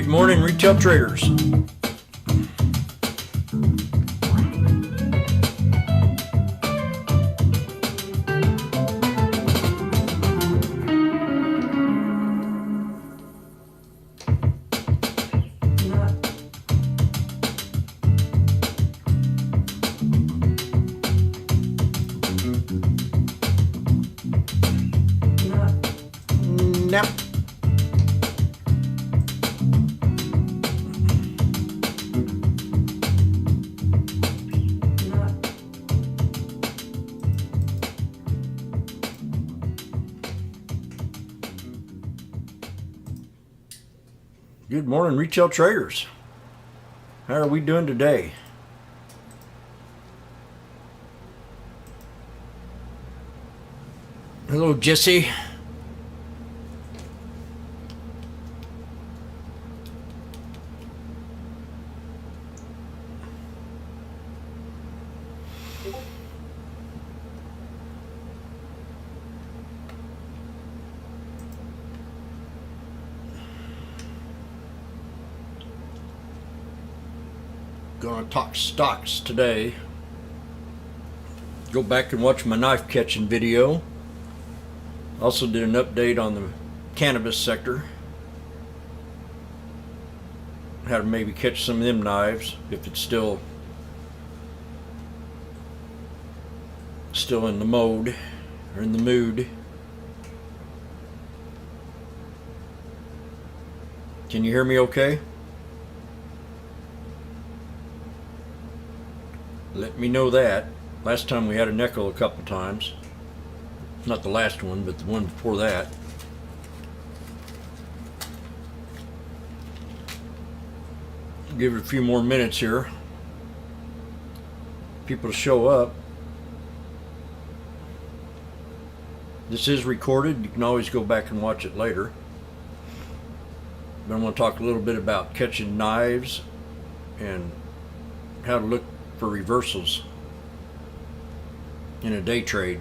Good morning, retail traders. Now, good morning, retail traders. How are we doing today? Hello, Jesse. Gonna talk stocks today. Go back and watch my knife catching video. Also did an update on the cannabis sector. How to maybe catch some of them knives if it's still in the mode or in the mood. Can you hear me okay? Let me know that. Last time we had an echo a couple times. Not the last one, but the one before that. Give it a few more minutes here. People to show up. This is recorded. You can always go back and watch it later. But I want to talk a little bit about catching knives and how to look for reversals in a day trade.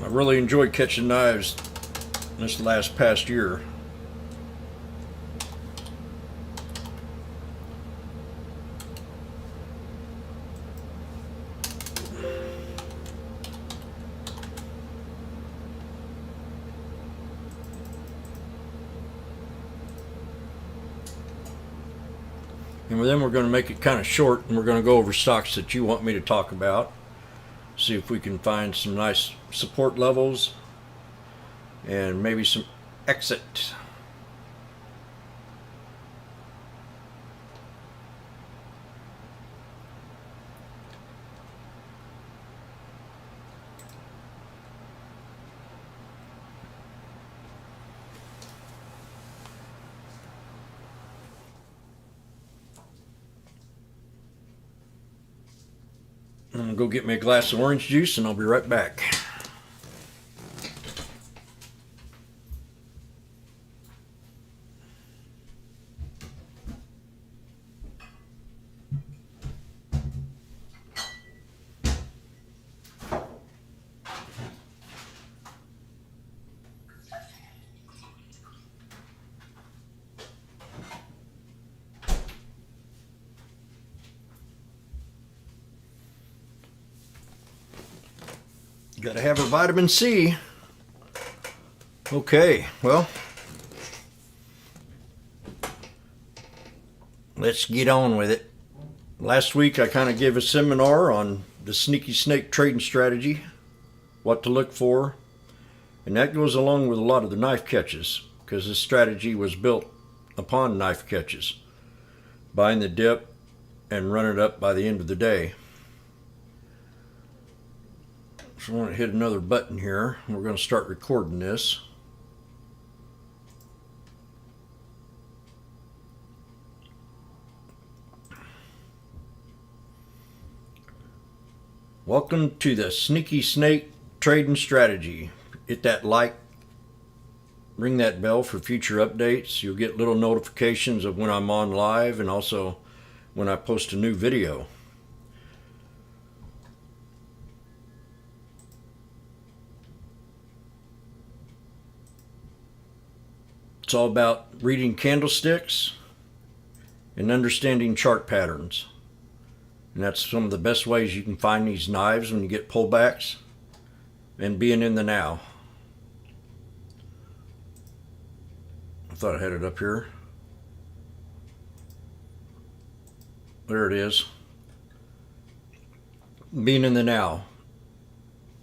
I really enjoyed catching knives this past year. And then we're going to make it kind of short, and we're going to go over stocks that you want me to talk about. See if we can find some nice support levels and maybe some exit. I'm going to go get me a glass of orange juice and I'll be right back. Got to have her vitamin C. Okay, well, let's get on with it. Last week I kind of gave a seminar on the sneaky snake trading strategy, what to look for, and that goes along with a lot of the knife catches because this strategy was built upon knife catches, buying the dip and run it up by the end of the day. So I want to hit another button here. We're going to start recording this. Welcome to the Sneaky Snake Trading Strategy. Hit that like, ring that bell for future updates. You'll get little notifications of when I'm on live and also when I post a new video. It's all about reading candlesticks and understanding chart patterns. And that's some of the best ways you can find these knives when you get pullbacks, and being in the now. I thought I had it up here. There it is. Being in the now.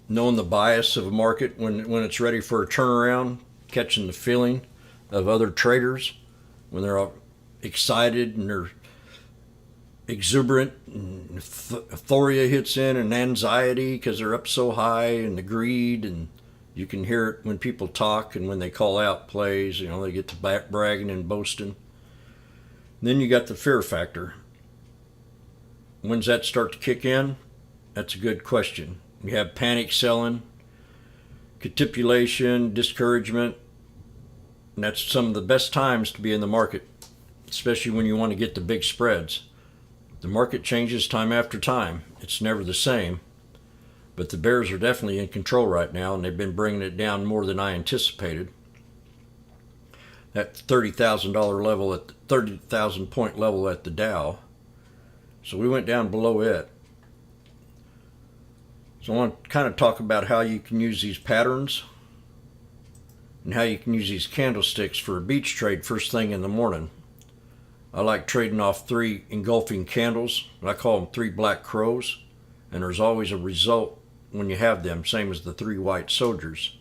Knowing the bias of a market when it's ready for a turnaround. Catching the feeling of other traders when they're all excited and they're exuberant, and euphoria hits in, and anxiety because they're up so high, and the greed, and you can hear it when people talk and when they call out plays. They get to bragging and boasting. And then you got the fear factor. When's that start to kick in? That's a good question. You have panic selling, capitulation, discouragement, and that's some of the best times to be in the market, especially when you want to get the big spreads. The market changes time after time. It's never the same, but the bears are definitely in control right now, and they've been bringing it down more than I anticipated. That $30,000 level, at the 30,000 point level at the Dow. So we went down below it. So I want to kind of talk about how you can use these patterns and how you can use these candlesticks for a beach trade first thing in the morning. I like trading off 3 engulfing candles. I call them 3 black crows, and there's always a result when you have them, same as the 3 white soldiers.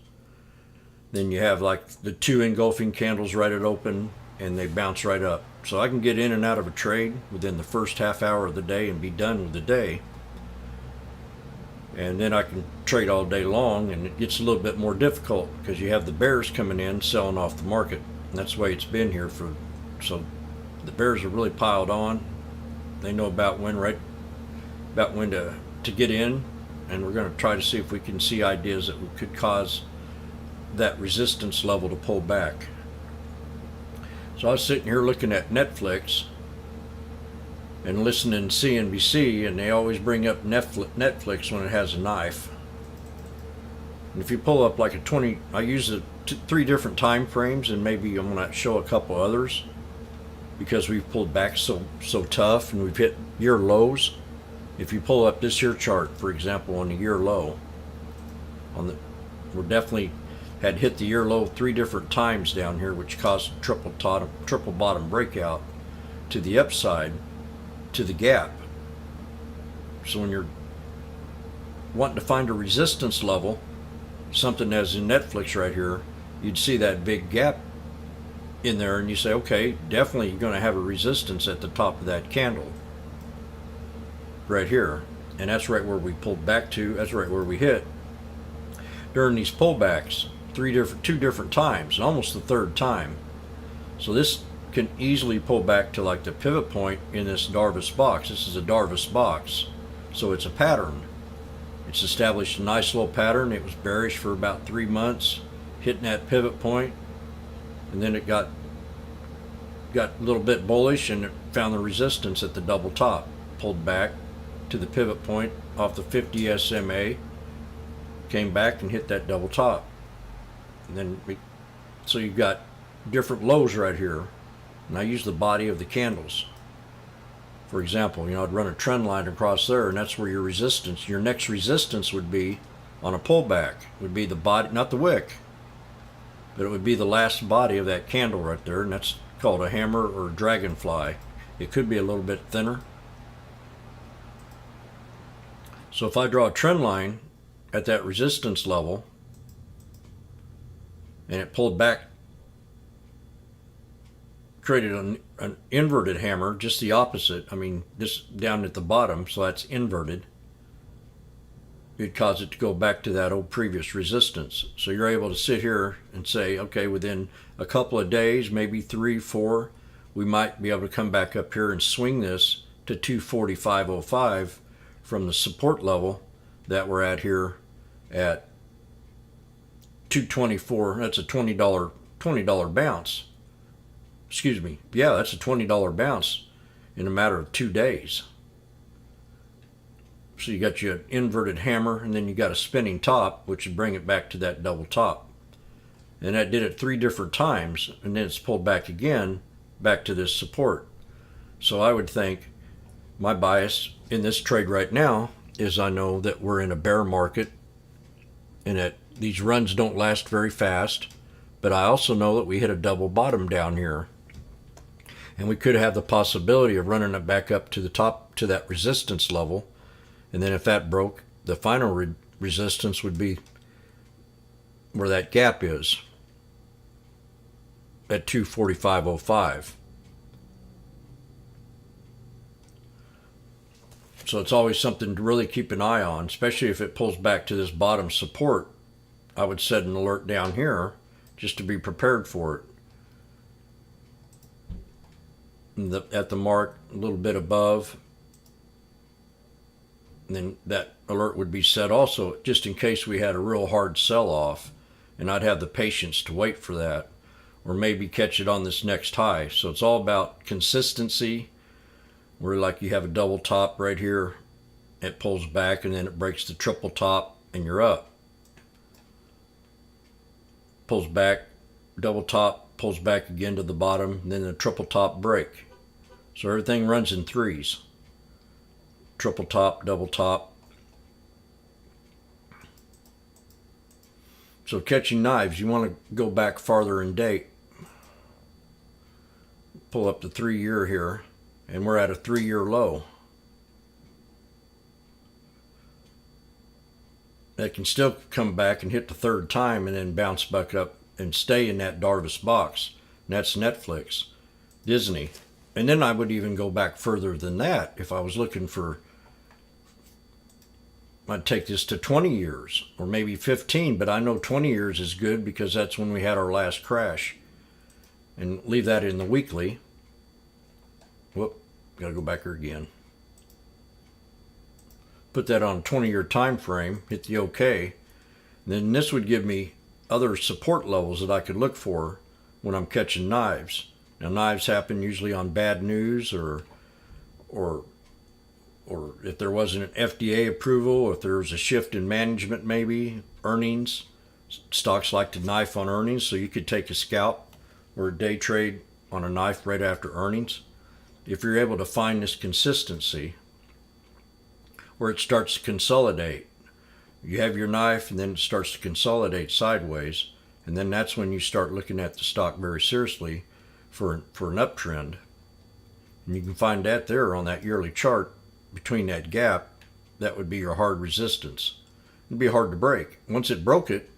Then you have like the 2 engulfing candles right at open, and they bounce right up. So I can get in and out of a trade within the first half hour of the day and be done with the day. And then I can trade all day long, and it gets a little bit more difficult because you have the bears coming in selling off the market. And that's the way it's been here so the bears are really piled on. They know about when to get in, and we're going to try to see if we can see ideas that could cause that resistance level to pull back. So I was sitting here looking at Netflix and listening to CNBC, and they always bring up Netflix when it has a knife. And if you pull up like I use 3 different time frames, and maybe I'm going to show a couple others because we've pulled back so tough and we've hit year lows. If you pull up this year chart, for example, on the year low, we're definitely had hit the year low 3 different times down here, which caused triple bottom breakout to the upside, to the gap. So when you're wanting to find a resistance level, something as in Netflix right here, you'd see that big gap in there, and you say, okay, definitely you're going to have a resistance at the top of that candle right here, and that's right where we pulled back to. That's right where we hit during these pullbacks 2 different times, and almost the 3rd time. So this can easily pull back to like the pivot point in this Darvas box. This is a Darvas box, so it's a pattern. It's established a nice little pattern. It was bearish for about 3 months, hitting that pivot point, and then it got a little bit bullish, and it found the resistance at the double top, pulled back to the pivot point off the 50 SMA, came back and hit that double top. And then so you've got different lows right here, and I use the body of the candles. For example, I'd run a trend line across there, and that's where your next resistance would be on a pullback. It would be the body, not the wick, but it would be the last body of that candle right there, and that's called a hammer or a dragonfly. It could be a little bit thinner. So if I draw a trend line at that resistance level, and it pulled back, created an inverted hammer, just the opposite. This down at the bottom, so that's inverted. It'd cause it to go back to that old previous resistance. So you're able to sit here and say, okay, within a couple of days, maybe 3, 4, we might be able to come back up here and swing this to 245.05 from the support level that we're at here at 224. That's a $20 bounce. Excuse me. Yeah, that's a $20 bounce in a matter of 2 days. So you got your inverted hammer, and then you got a spinning top, which would bring it back to that double top. And that did it 3 different times, and then it's pulled back again, back to this support. So I would think my bias in this trade right now is I know that we're in a bear market and that these runs don't last very fast, but I also know that we hit a double bottom down here. And we could have the possibility of running it back up to the top to that resistance level. And then if that broke, the final resistance would be where that gap is at 245.05. So it's always something to really keep an eye on, especially if it pulls back to this bottom support. I would set an alert down here just to be prepared for it. At the mark, a little bit above, and then that alert would be set also just in case we had a real hard sell-off, and I'd have the patience to wait for that, or maybe catch it on this next high. So it's all about consistency, where like you have a double top right here, it pulls back and then it breaks the triple top and you're up. Pulls back, double top, pulls back again to the bottom, and then the triple top break. So everything runs in threes. Triple top, double top. So catching knives, you want to go back farther in date. Pull up the 3-year here, and we're at a 3-year low. That can still come back and hit the 3rd time and then bounce back up and stay in that Darvis box. And that's Netflix, Disney. And then I would even go back further than that if I was looking for, I'd take this to 20 years or maybe 15, but I know 20 years is good because that's when we had our last crash. And leave that in the weekly. Whoop, gotta go back here again. Put that on a 20-year time frame, hit the OK. And then this would give me other support levels that I could look for when I'm catching knives. Now knives happen usually on bad news or if there wasn't an FDA approval, if there was a shift in management maybe, earnings. Stocks like to knife on earnings, so you could take a scalp or a day trade on a knife right after earnings. If you're able to find this consistency where it starts to consolidate, you have your knife and then it starts to consolidate sideways, and then that's when you start looking at the stock very seriously for an uptrend. And you can find that there on that yearly chart between that gap. That would be your hard resistance. It'd be hard to break. Once it broke it,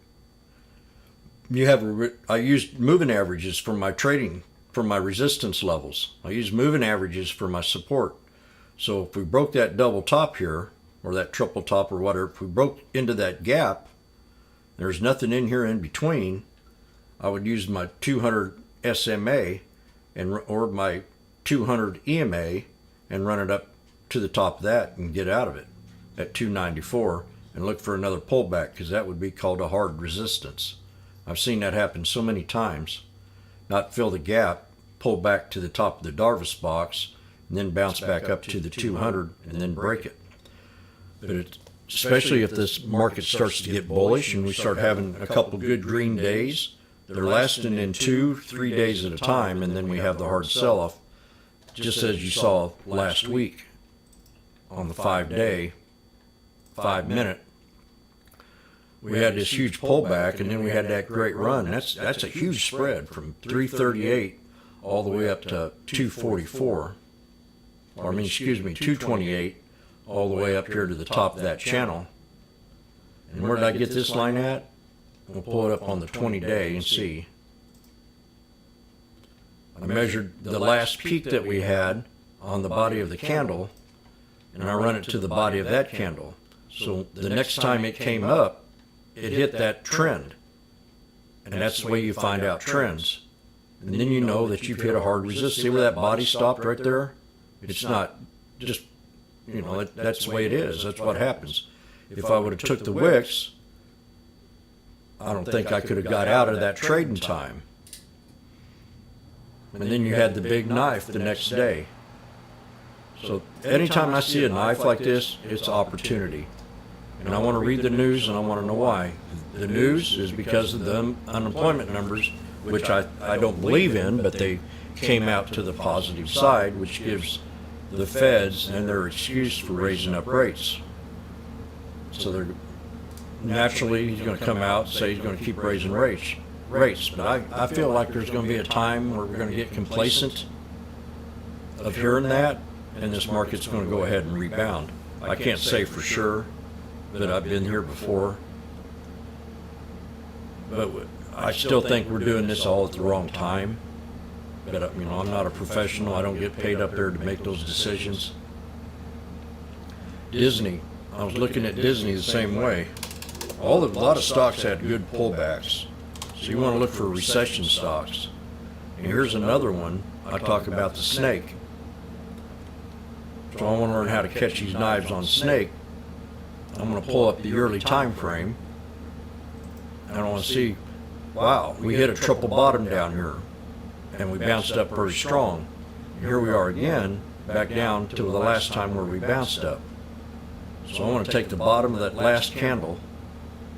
you have I used moving averages for my trading, for my resistance levels. I use moving averages for my support. So if we broke that double top here, or that triple top or whatever, if we broke into that gap, there's nothing in here in between, I would use my 200 SMA or my 200 EMA and run it up to the top of that and get out of it at 294 and look for another pullback, because that would be called a hard resistance. I've seen that happen so many times. Not fill the gap, pull back to the top of the Darvis box, and then bounce back up to the 200 and then break it. But especially if this market starts to get bullish and we start having a couple good green days, they're lasting in 2-3 days at a time, and then we have the hard sell-off, just as you saw last week on the 5-day, 5-minute. We had this huge pullback, and then we had that great run. That's a huge spread from 338 all the way up to 244. Or I mean, excuse me, 228 all the way up here to the top of that channel. And where did I get this line at? We'll pull it up on the 20-day and see. I measured the last peak that we had on the body of the candle, and I run it to the body of that candle. So the next time it came up, it hit that trend. And that's the way you find out trends. And then you know that you've hit a hard resistance. See where that body stopped right there? It's not just, that's the way it is. That's what happens. If I would have took the wicks, I don't think I could have got out of that trading time. And then you had the big knife the next day. So anytime I see a knife like this, it's opportunity. And I want to read the news, and I want to know why. The news is because of the unemployment numbers, which I don't believe in, but they came out to the positive side, which gives the feds and their excuse for raising up rates. So they're naturally, he's going to come out and say he's going to keep raising rates. But I feel like there's going to be a time where we're going to get complacent of hearing that, and this market's going to go ahead and rebound. I can't say for sure, but I've been here before. But I still think we're doing this all at the wrong time. But you know, I'm not a professional. I don't get paid up there to make those decisions. Disney, I was looking at Disney the same way. A lot of stocks had good pullbacks. So you want to look for recession stocks. And here's another one. I talk about the snake. So I want to learn how to catch these knives on snake. I'm going to pull up the yearly time frame. And I want to see, wow, we hit a triple bottom down here. And we bounced up pretty strong. And here we are again, back down to the last time where we bounced up. So I want to take the bottom of that last candle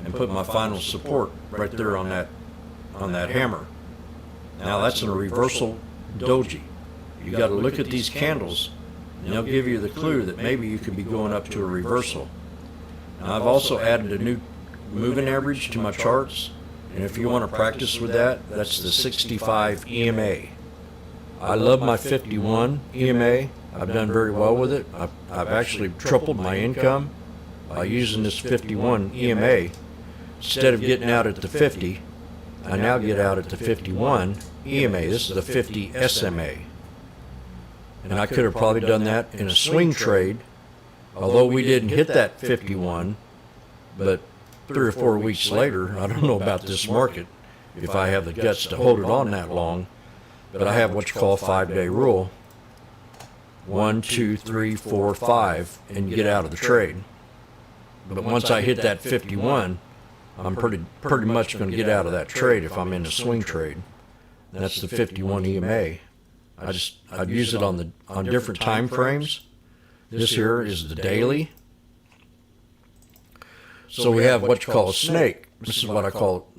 and put my final support right there on that hammer. Now that's in a reversal doji. You got to look at these candles, and they'll give you the clue that maybe you could be going up to a reversal. Now I've also added a new moving average to my charts, and if you want to practice with that, that's the 65 EMA. I love my 51 EMA. I've done very well with it. I've actually tripled my income by using this 51 EMA. Instead of getting out at the 50, I now get out at the 51 EMA. This is the 50 SMA. And I could have probably done that in a swing trade, although we didn't hit that 51, but 3 or 4 weeks later, I don't know about this market, if I have the guts to hold it on that long, but I have what you call a 5-day rule. 1, 2, 3, 4, 5, and you get out of the trade. But once I hit that 51, I'm pretty much going to get out of that trade if I'm in a swing trade. And that's the 51 EMA. I'd use it on different time frames. This here is the daily. So we have what you call a snake. This is what I call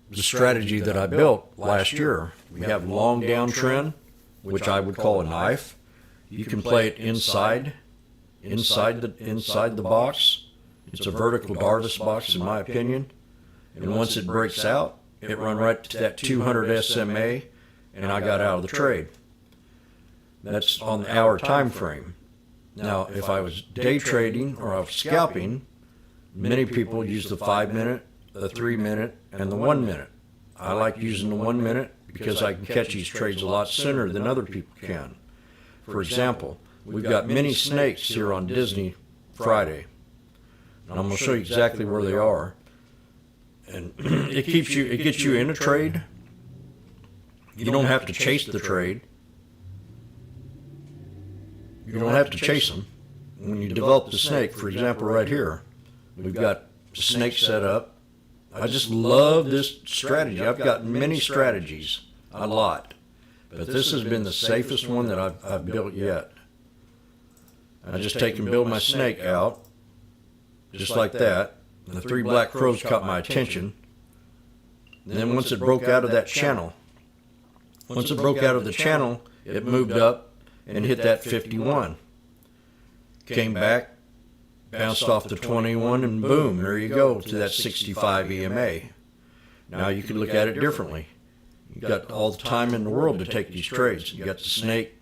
the strategy that I built last year. We have long downtrend, which I would call a knife. You can play it inside the box. It's a vertical Darvis box, in my opinion. And once it breaks out, it run right to that 200 SMA, and I got out of the trade. That's on the hour time frame. Now, if I was day trading or I was scalping, many people use the 5-minute, the 3-minute, and the 1-minute. I like using the 1 minute because I can catch these trades a lot sooner than other people can. For example, we've got many snakes here on Disney Friday. And I'm going to show you exactly where they are. And it gets you in a trade. You don't have to chase the trade. You don't have to chase them. When you develop the snake, for example, right here, we've got the snake set up. I just love this strategy. I've got many strategies, a lot. But this has been the safest one that I've built yet. I just take and build my snake out, just like that. And the 3 black crows caught my attention. And then once it broke out of that channel, it moved up and hit that 51. Came back, bounced off the 21, and boom, there you go, to that 65 EMA. Now you can look at it differently. You've got all the time in the world to take these trades. You got the snake.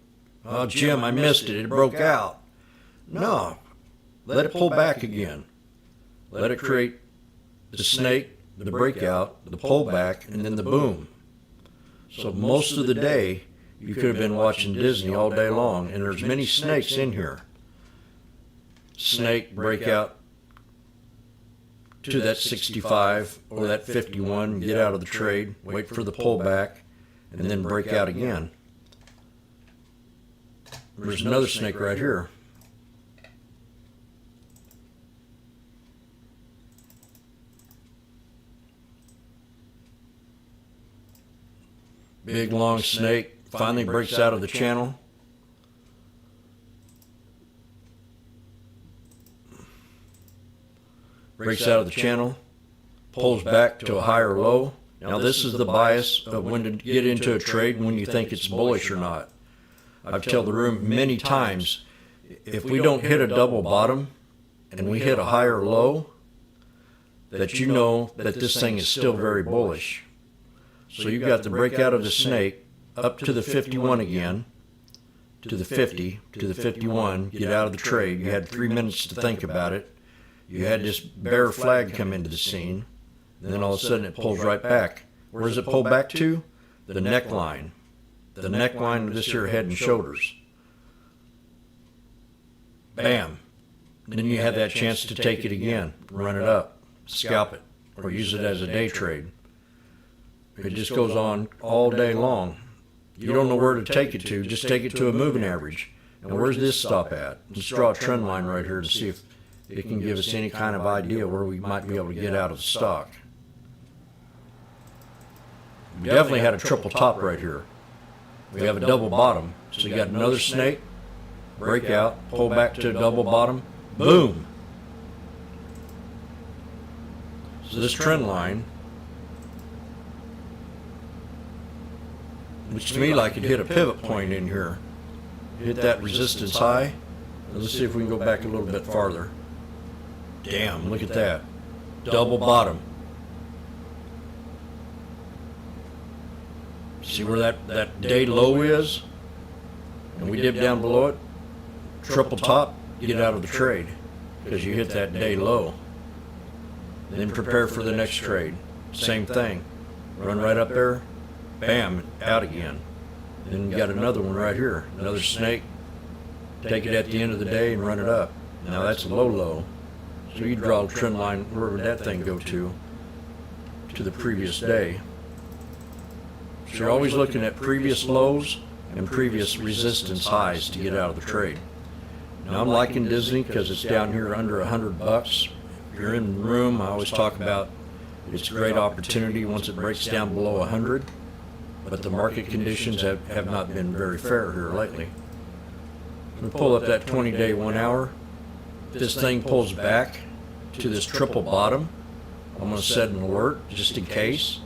Oh, Jim, I missed it. It broke out. No, let it pull back again. Let it create the snake, the breakout, the pullback, and then the boom. So most of the day, you could have been watching Disney all day long, and there's many snakes in here. Snake, breakout to that 65 or that 51, get out of the trade, wait for the pullback, and then break out again. There's another snake right here. Big long snake finally breaks out of the channel. breaks out of the channel, pulls back to a higher low. Now this is the bias of when to get into a trade and when you think it's bullish or not. I've told the room many times, if we don't hit a double bottom and we hit a higher low, that you know that this thing is still very bullish. So you've got the breakout of the snake up to the 51 again, to the 50, to the 51, get out of the trade. You had 3 minutes to think about it. You had this bear flag come into the scene, and then all of a sudden it pulls right back. Where does it pull back to? The neckline. The neckline of this here head and shoulders. Bam. Then you have that chance to take it again, run it up, scalp it, or use it as a day trade. It just goes on all day long. You don't know where to take it to, just take it to a moving average. And where's this stop at? Let's draw a trend line right here to see if it can give us any kind of idea where we might be able to get out of the stock. We definitely had a triple top right here. We have a double bottom. So you got another snake, breakout, pull back to a double bottom, boom. So this trend line, looks to me like it hit a pivot point in here. Hit that resistance high. Let's see if we can go back a little bit farther. Damn, look at that. Double bottom. See where that day low is? And we dip down below it. Triple top, get out of the trade because you hit that day low. Then prepare for the next trade. Same thing. Run right up there. Bam, out again. Then you got another one right here. Another snake. Take it at the end of the day and run it up. Now that's a low. So you draw a trend line, where would that thing go to the previous day. So you're always looking at previous lows and previous resistance highs to get out of the trade. Now I'm liking Disney because it's down here under $100. If you're in the room, I always talk about it's a great opportunity once it breaks down below 100. But the market conditions have not been very fair here lately. I'm going to pull up that 20-day 1 hour. If this thing pulls back to this triple bottom, I'm going to set an alert just in case,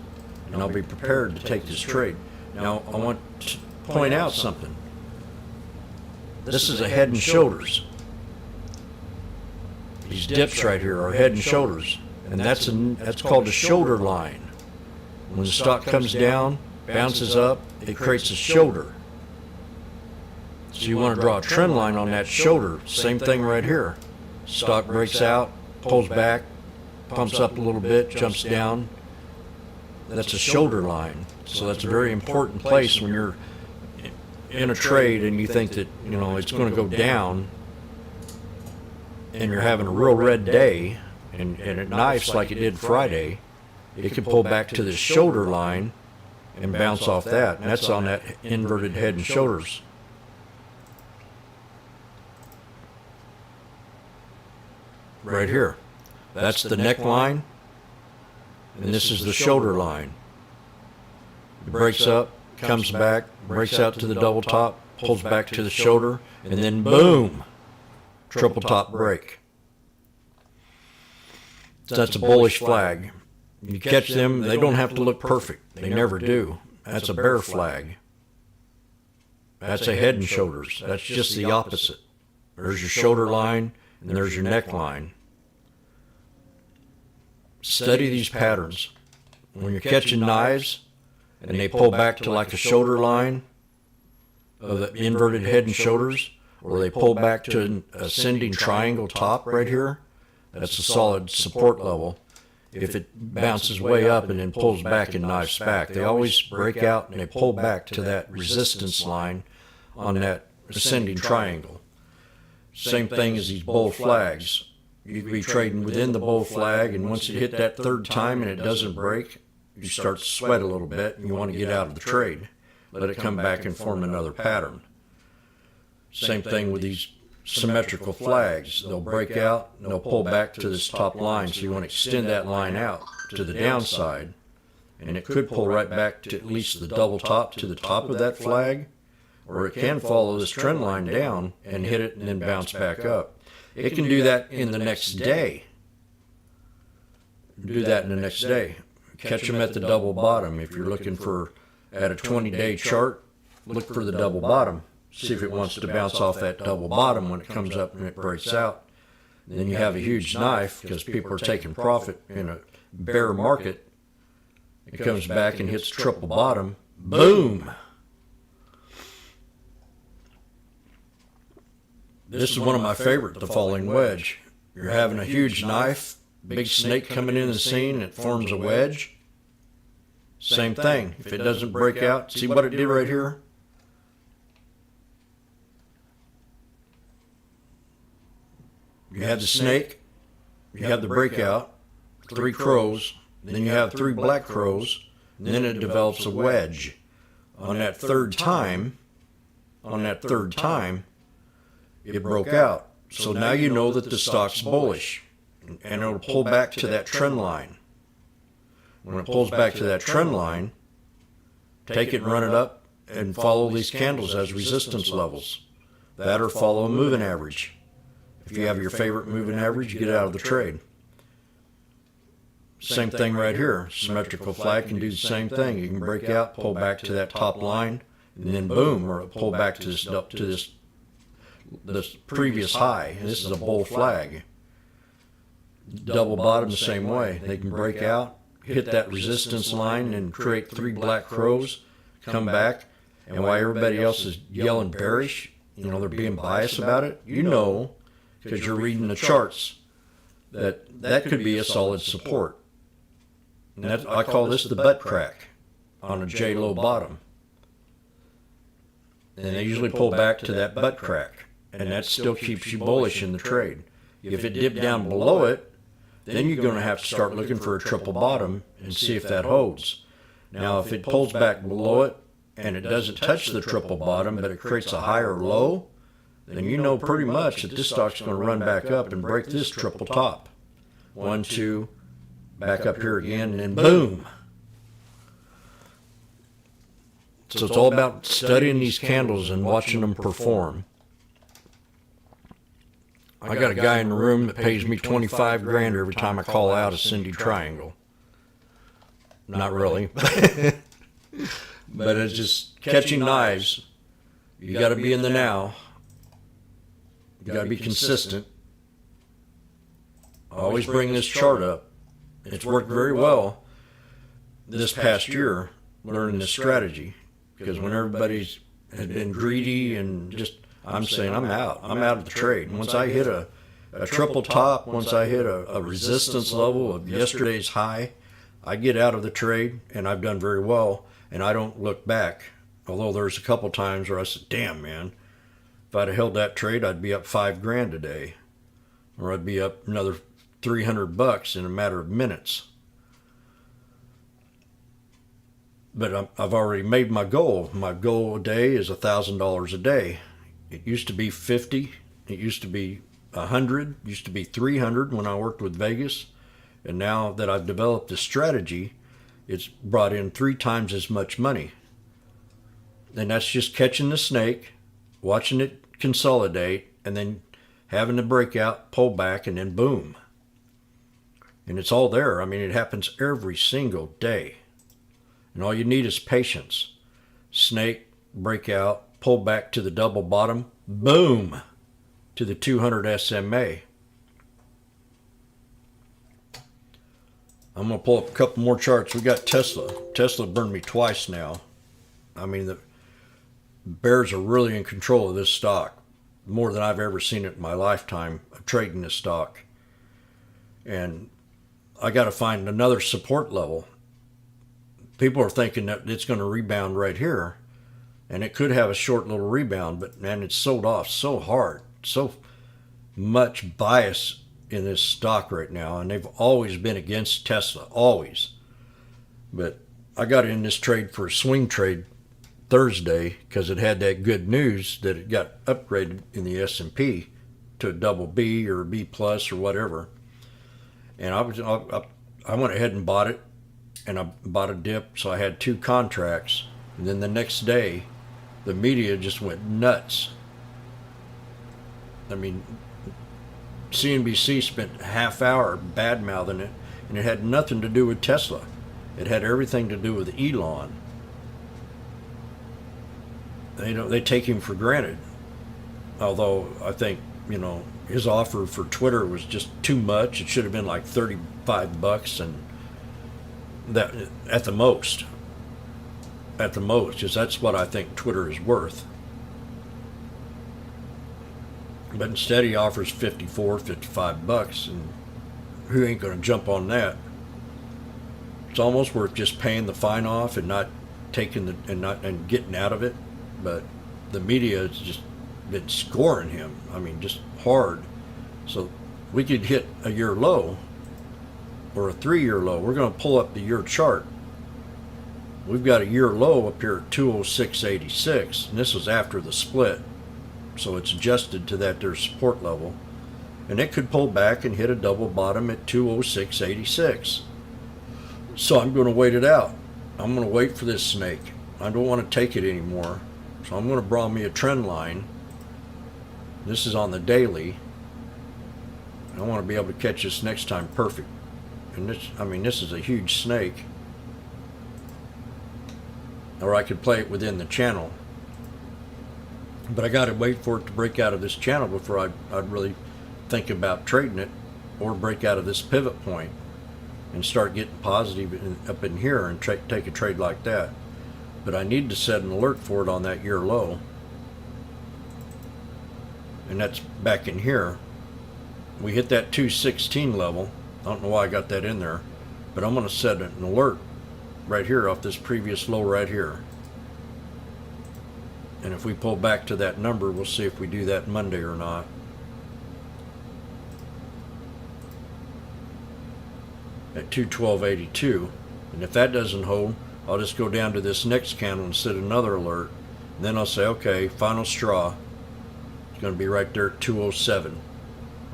and I'll be prepared to take this trade. Now, I want to point out something. This is a head and shoulders. These dips right here are head and shoulders, and that's called a shoulder line. When the stock comes down, bounces up, it creates a shoulder. So you want to draw a trend line on that shoulder. Same thing right here. Stock breaks out, pulls back, pumps up a little bit, jumps down. That's a shoulder line. So that's a very important place when you're in a trade and you think that, it's going to go down and you're having a real red day and it knifes like it did Friday. It can pull back to the shoulder line and bounce off that. And that's on that inverted head and shoulders. Right here. That's the neckline, and this is the shoulder line. It breaks up, comes back, breaks out to the double top, pulls back to the shoulder, and then boom, triple top break. That's a bullish flag. You catch them, they don't have to look perfect. They never do. That's a bear flag. That's a head and shoulders. That's just the opposite. There's your shoulder line, and there's your neckline. Study these patterns. When you're catching knives and they pull back to like a shoulder line of the inverted head and shoulders, or they pull back to an ascending triangle top right here, that's a solid support level. If it bounces way up and then pulls back and knives back, they always break out and they pull back to that resistance line on that ascending triangle. Same thing as these bull flags. You could be trading within the bull flag, and once you hit that third time and it doesn't break, you start to sweat a little bit and you want to get out of the trade. Let it come back and form another pattern. Same thing with these symmetrical flags. They'll break out and they'll pull back to this top line, so you want to extend that line out to the downside, and it could pull right back to at least the double top to the top of that flag, or it can follow this trend line down and hit it and then bounce back up. It can do that in the next day. do that in the next day. Catch them at the double bottom. If you're looking for at a 20-day chart, look for the double bottom. See if it wants to bounce off that double bottom when it comes up and it breaks out. Then you have a huge knife because people are taking profit in a bear market. It comes back and hits triple bottom. Boom! This is one of my favorite, the falling wedge. You're having a huge knife, big snake coming in the scene, and it forms a wedge. Same thing. If it doesn't break out, see what it did right here? You have the snake, you have the breakout, 3 crows, then you have 3 black crows, and then it develops a wedge. On that third time, it broke out. So now you know that the stock's bullish, and it'll pull back to that trend line. When it pulls back to that trend line, take it and run it up and follow these candles as resistance levels. That or follow a moving average. If you have your favorite moving average, get out of the trade. Same thing right here. Symmetrical flag can do the same thing. You can break out, pull back to that top line, and then boom, or pull back to this previous high. And this is a bull flag. Double bottom the same way. They can break out, hit that resistance line, and create 3 black crows, come back, and while everybody else is yelling bearish, they're being biased about it, because you're reading the charts, that could be a solid support. And I call this the butt crack on a J-low bottom. And they usually pull back to that butt crack, and that still keeps you bullish in the trade. If it dipped down below it, then you're going to have to start looking for a triple bottom and see if that holds. Now, if it pulls back below it and it doesn't touch the triple bottom, but it creates a higher low, then you know pretty much that this stock's going to run back up and break this triple top. 1, 2, back up here again, and then boom. So it's all about studying these candles and watching them perform. I got a guy in the room that pays me 25 grand every time I call out a Cindy triangle. Not really. But it's just catching knives. You got to be in the now. You got to be consistent. I always bring this chart up. It's worked very well this past year, learning this strategy. Because when everybody's had been greedy and just, I'm saying I'm out. I'm out of the trade. And once I hit a triple top, once I hit a resistance level of yesterday's high, I get out of the trade, and I've done very well, and I don't look back. Although there's a couple times where I said, damn, man, if I'd have held that trade, I'd be up 5 grand today. Or I'd be up another $300 in a matter of minutes. But I've already made my goal. My goal a day is $1,000 a day. It used to be 50. It used to be 100. It used to be 300 when I worked with Vegas. And now that I've developed this strategy, it's brought in 3 times as much money. And that's just catching the snake, watching it consolidate, and then having the breakout, pull back, and then boom. And it's all there. I mean, it happens every single day. And all you need is patience. Snake, breakout, pull back to the double bottom, boom, to the 200 SMA. I'm going to pull up a couple more charts. We got Tesla. Tesla burned me twice now. I mean, the bears are really in control of this stock, more than I've ever seen it in my lifetime of trading this stock. And I got to find another support level. People are thinking that it's going to rebound right here, and it could have a short little rebound, but man, it's sold off so hard, so much bias in this stock right now, and they've always been against Tesla, always. But I got in this trade for a swing trade Thursday because it had that good news that it got upgraded in the S&P to a double B or a B plus or whatever. And I went ahead and bought it, and I bought a dip, so I had 2 contracts. And then the next day, the media just went nuts. I mean, CNBC spent a half hour bad-mouthing it, And it had nothing to do with Tesla. It had everything to do with Elon. They take him for granted. Although I think, his offer for Twitter was just too much. It should have been like $35, and that at the most, because that's what I think Twitter is worth. But instead he offers $55, and who ain't going to jump on that? It's almost worth just paying the fine off and not taking and getting out of it. But the media has just been scoring him. I mean, just hard. So we could hit a year low or a 3-year low. We're going to pull up the year chart. We've got a year low up here at 206.86, and this was after the split. So it's adjusted to that their support level. And it could pull back and hit a double bottom at 206.86. So I'm going to wait it out. I'm going to wait for this snake. I don't want to take it anymore. So I'm going to draw me a trend line. This is on the daily. I want to be able to catch this next time perfect. And this is a huge snake. Or I could play it within the channel. But I got to wait for it to break out of this channel before I'd really think about trading it, or break out of this pivot point and start getting positive up in here and take a trade like that. But I need to set an alert for it on that year low. And that's back in here. We hit that 216 level. I don't know why I got that in there, but I'm going to set an alert right here off this previous low right here. And if we pull back to that number, we'll see if we do that Monday or not. At 212.82. And if that doesn't hold, I'll just go down to this next candle and set another alert. And then I'll say, okay, final straw. It's going to be right there at 207.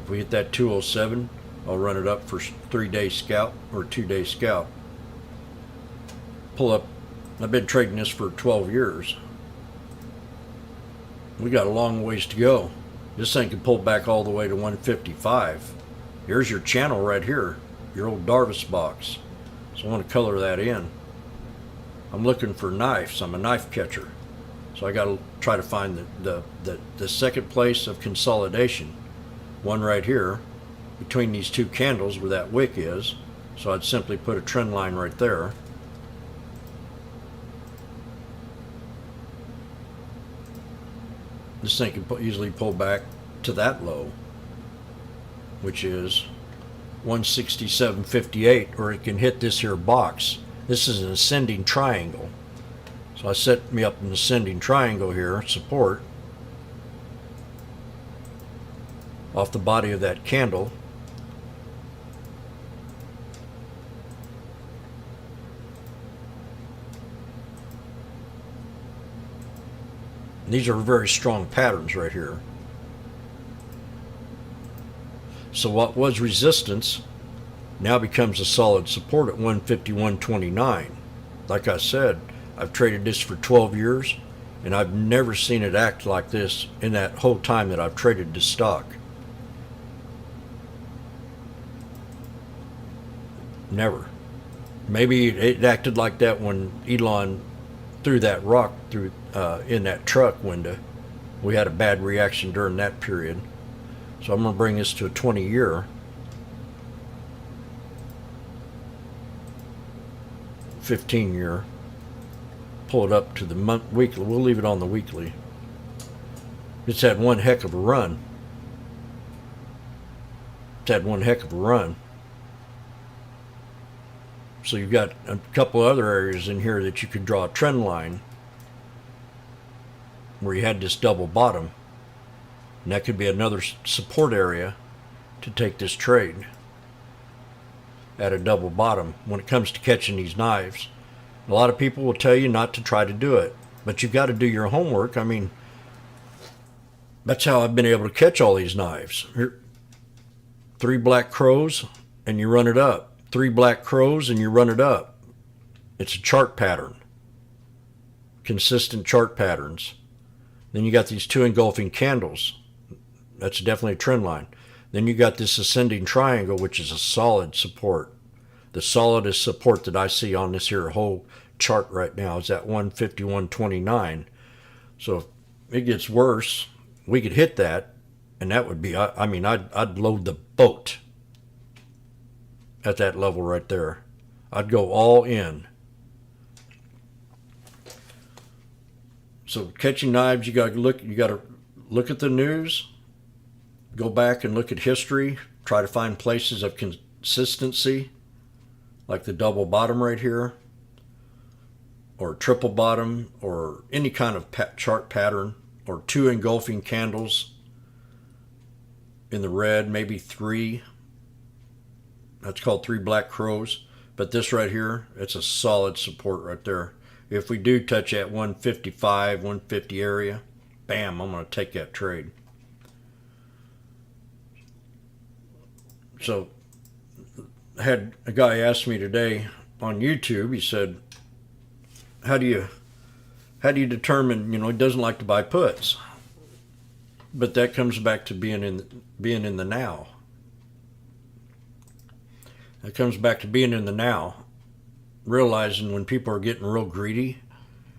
If we hit that 207, I'll run it up for 3-day scalp or 2-day scalp. Pull up. I've been trading this for 12 years. We got a long ways to go. This thing can pull back all the way to 155. Here's your channel right here, your old Darvis box. So I want to color that in. I'm looking for knives. I'm a knife catcher. So I got to try to find the second place of consolidation. One right here between these two candles where that wick is. So I'd simply put a trend line right there. This thing can easily pull back to that low, which is 167.58, or it can hit this here box. This is an ascending triangle. So I set me up an ascending triangle here, support, off the body of that candle. These are very strong patterns right here. So what was resistance now becomes a solid support at 151.29. Like I said, I've traded this for 12 years, and I've never seen it act like this in that whole time that I've traded this stock. Never. Maybe it acted like that when Elon threw that rock through in that truck window. We had a bad reaction during that period. So I'm going to bring this to a 20-year. 15-year. Pull it up to the weekly. We'll leave it on the weekly. It's had one heck of a run. It's had one heck of a run. So you've got a couple other areas in here that you could draw a trend line where you had this double bottom. And that could be another support area to take this trade at a double bottom when it comes to catching these knives. A lot of people will tell you not to try to do it, but you've got to do your homework. I mean, that's how I've been able to catch all these knives. Here, 3 black crows and you run it up. 3 black crows and you run it up. It's a chart pattern. Consistent chart patterns. Then you got these 2 engulfing candles. That's definitely a trend line. Then you got this ascending triangle, which is a solid support. The solidest support that I see on this here whole chart right now is at 151.29. So if it gets worse, we could hit that, and that would be, I mean, I'd load the boat at that level right there. I'd go all in. So catching knives, you got to look at the news, go back and look at history, try to find places of consistency, like the double bottom right here, or triple bottom, or any kind of chart pattern, or two engulfing candles in the red, maybe three. That's called three black crows. But this right here, it's a solid support right there. If we do touch that 155, 150 area, bam, I'm going to take that trade. So I had a guy ask me today on YouTube, he said, how do you determine, he doesn't like to buy puts. But that comes back to being in the now. It comes back to being in the now, realizing when people are getting real greedy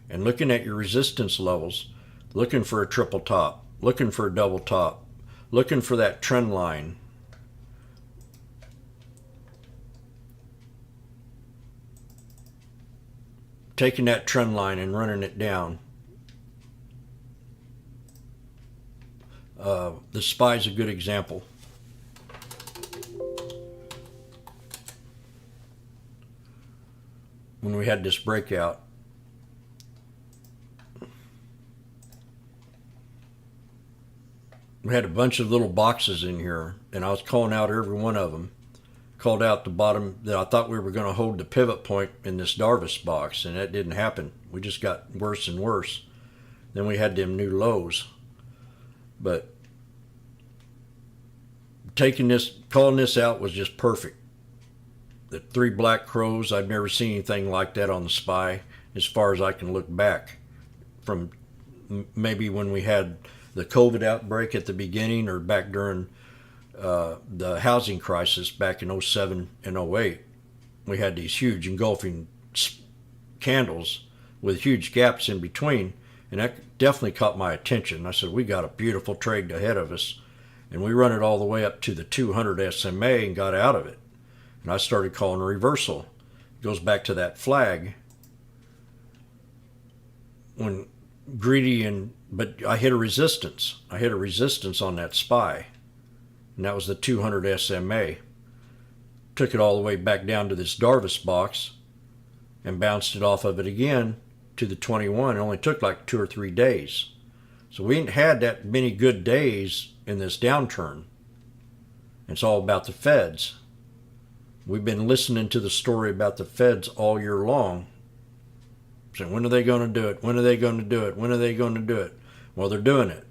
and looking at your resistance levels, looking for a triple top, looking for a double top, looking for that trend line. Taking that trend line and running it down. The SPY is a good example. When we had this breakout, we had a bunch of little boxes in here, and I was calling out every one of them. Called out the bottom that I thought we were going to hold the pivot point in this Darvis box, and that didn't happen. We just got worse and worse. Then we had them new lows. But calling this out was just perfect. The three black crows, I've never seen anything like that on the SPY as far as I can look back. From maybe when we had the COVID outbreak at the beginning, or back during the housing crisis back in 07 and 08. We had these huge engulfing candles with huge gaps in between, and that definitely caught my attention. I said, we got a beautiful trade ahead of us, and we run it all the way up to the 200 SMA and got out of it. And I started calling a reversal. It goes back to that flag. When greedy, but I hit a resistance. I hit a resistance on that SPY. And that was the 200 SMA. Took it all the way back down to this Darvis box and bounced it off of it again to the 21. It only took like 2 or 3 days. So we ain't had that many good days in this downturn. It's all about the Feds. We've been listening to the story about the Feds all year long. Saying, when are they going to do it? When are they going to do it? When are they going to do it? Well, they're doing it.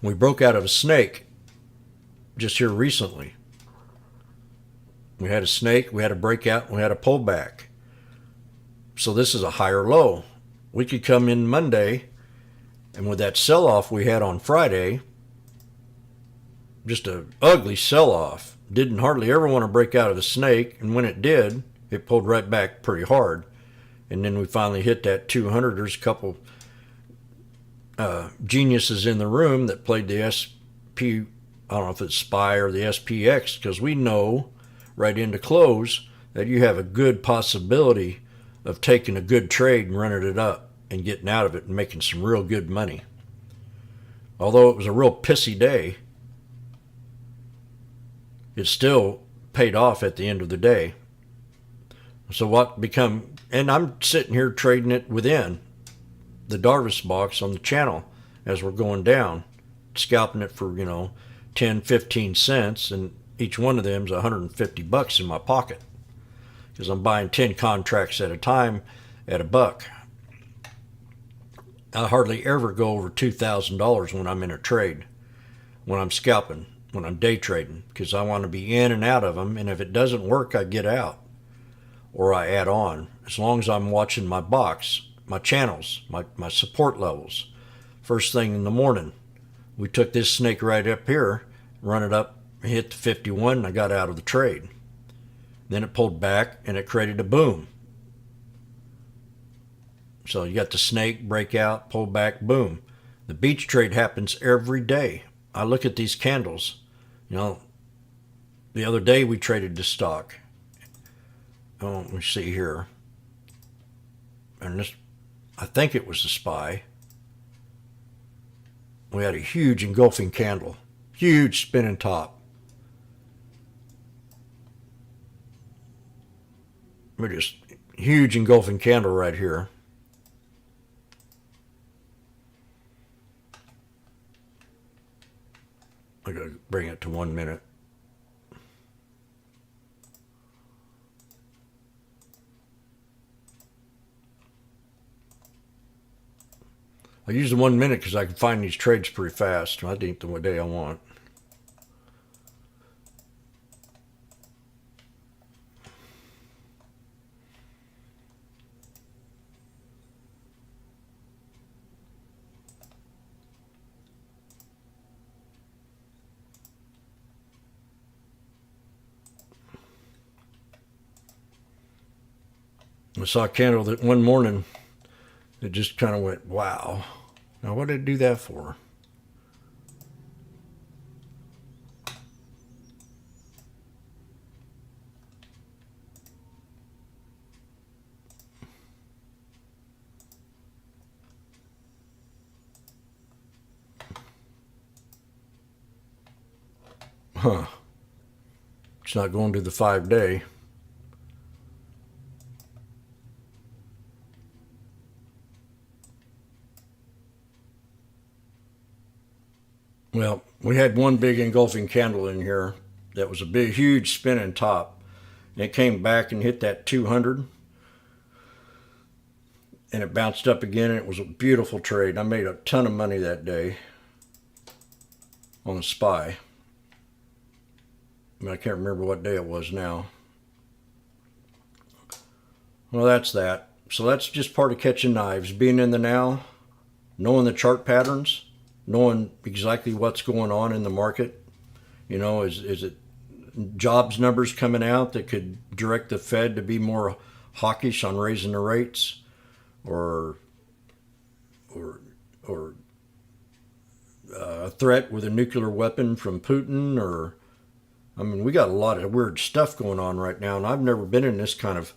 We broke out of a snake just here recently. We had a snake, we had a breakout, we had a pullback. So this is a higher low. We could come in Monday, and with that sell-off we had on Friday, just an ugly sell-off. Didn't hardly ever want to break out of the snake, and when it did, it pulled right back pretty hard. And then we finally hit that 200. There's a couple geniuses in the room that played the SP, I don't know if it's SPY or the SPX, because we know right into close that you have a good possibility of taking a good trade and running it up and getting out of it and making some real good money. Although it was a real pissy day, it still paid off at the end of the day. So and I'm sitting here trading it within the Darvis box on the channel as we're going down, scalping it for 10, 15 cents, and each one of them is $150 in my pocket because I'm buying 10 contracts at a time at $1. I hardly ever go over $2,000 when I'm in a trade, when I'm scalping, when I'm day trading, because I want to be in and out of them, and if it doesn't work, I get out or I add on, as long as I'm watching my box, my channels, my support levels. First thing in the morning, we took this snake right up here, run it up, hit the 51, and I got out of the trade. Then it pulled back and it created a boom. So you got the snake, break out, pull back, boom. The beach trade happens every day. I look at these candles. You know, the other day we traded the stock. Oh, let me see here. And this, I think it was the SPY. We had a huge engulfing candle, huge spinning top. We're just huge engulfing candle right here. I gotta bring it to 1 minute. I use the 1 minute because I can find these trades pretty fast. I think the day I want. I saw a candle that one morning that just kind of went, wow. Now, what did it do that for? Huh. It's not going to the 5-day. Well, we had one big engulfing candle in here that was a big, huge spinning top. And it came back and hit that 200. And it bounced up again, and it was a beautiful trade. I made a ton of money that day on the SPY. I can't remember what day it was now. Well, that's that. So that's just part of catching knives, being in the now, knowing the chart patterns, knowing exactly what's going on in the market. You know, is it jobs numbers coming out that could direct the Fed to be more hawkish on raising the rates, or a threat with a nuclear weapon from Putin, or I mean, we got a lot of weird stuff going on right now, and I've never been in this kind of.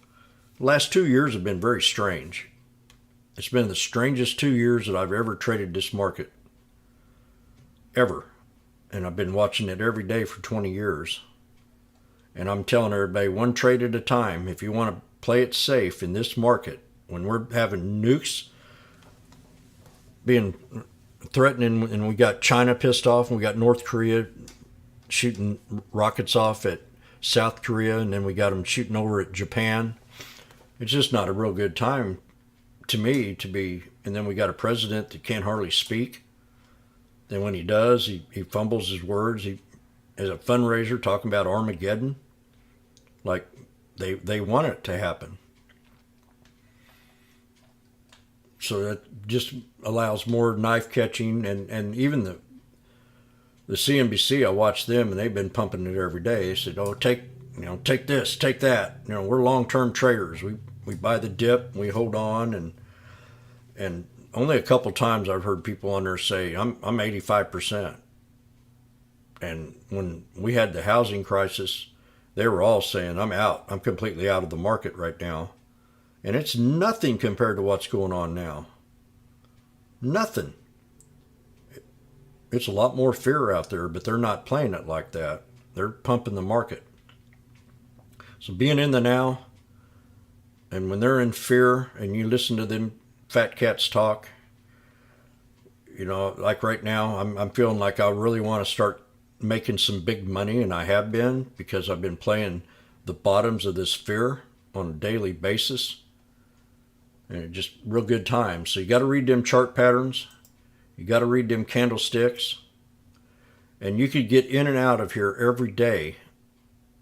The last 2 years have been very strange. It's been the strangest 2 years that I've ever traded this market. Ever. And I've been watching it every day for 20 years. And I'm telling everybody, one trade at a time. If you want to play it safe in this market, when we're having nukes being threatening, and we got China pissed off, and we got North Korea shooting rockets off at South Korea, and then we got them shooting over at Japan. It's just not a real good time to me to be. And then we got a president that can't hardly speak. Then when he does, he fumbles his words. He is a fundraiser talking about Armageddon, like they want it to happen. So that just allows more knife catching, and even the CNBC. I watch them, and they've been pumping it every day. They said, "Oh, take this, take that. You know, we're long-term traders. We buy the dip, we hold on, and only a couple times I've heard people on there say, I'm 85%. And when we had the housing crisis, they were all saying, I'm out. I'm completely out of the market right now. And it's nothing compared to what's going on now. Nothing. It's a lot more fear out there, but they're not playing it like that. They're pumping the market. So being in the now, and when they're in fear and you listen to them fat cats talk, you know, like right now, I'm feeling like I really want to start making some big money, and I have been, because I've been playing the bottoms of this fear on a daily basis, and just real good times. So you got to read them chart patterns, you got to read them candlesticks, and you could get in and out of here every day.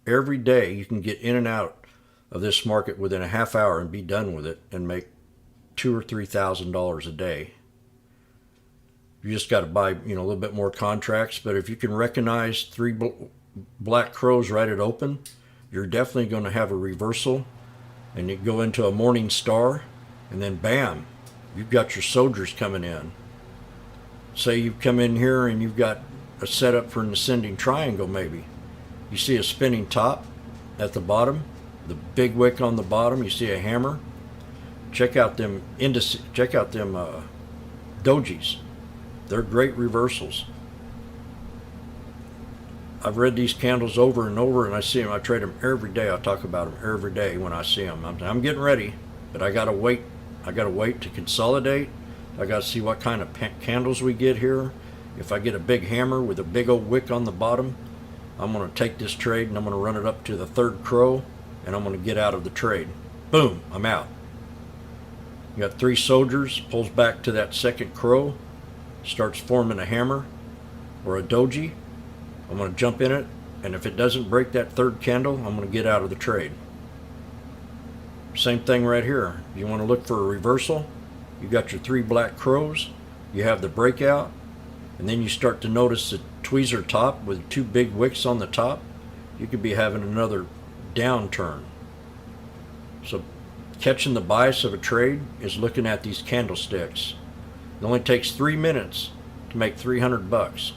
Every day you can get in and out of this market within a half hour and be done with it and make $2,000 or $3,000 a day. You just got to buy, a little bit more contracts. But if you can recognize three black crows right at open, you're definitely going to have a reversal, and you go into a morning star, and then bam, you've got your soldiers coming in. Say you come in here and you've got a setup for an ascending triangle maybe. You see a spinning top at the bottom, the big wick on the bottom, you see a hammer. Check out them dojis. They're great reversals. I've read these candles over and over, and I see them. I trade them every day. I talk about them every day when I see them. I'm getting ready, but I gotta wait. I gotta wait to consolidate. I gotta see what kind of candles we get here. If I get a big hammer with a big old wick on the bottom, I'm gonna take this trade and I'm gonna run it up to the third crow, and I'm gonna get out of the trade. Boom, I'm out. You got three soldiers, pulls back to that second crow, starts forming a hammer or a doji. I'm going to jump in it, and if it doesn't break that third candle, I'm going to get out of the trade. Same thing right here. You want to look for a reversal, you got your three black crows, you have the breakout, and then you start to notice the tweezer top with two big wicks on the top. You could be having another downturn. So catching the bias of a trade is looking at these candlesticks. It only takes 3 minutes to make $300,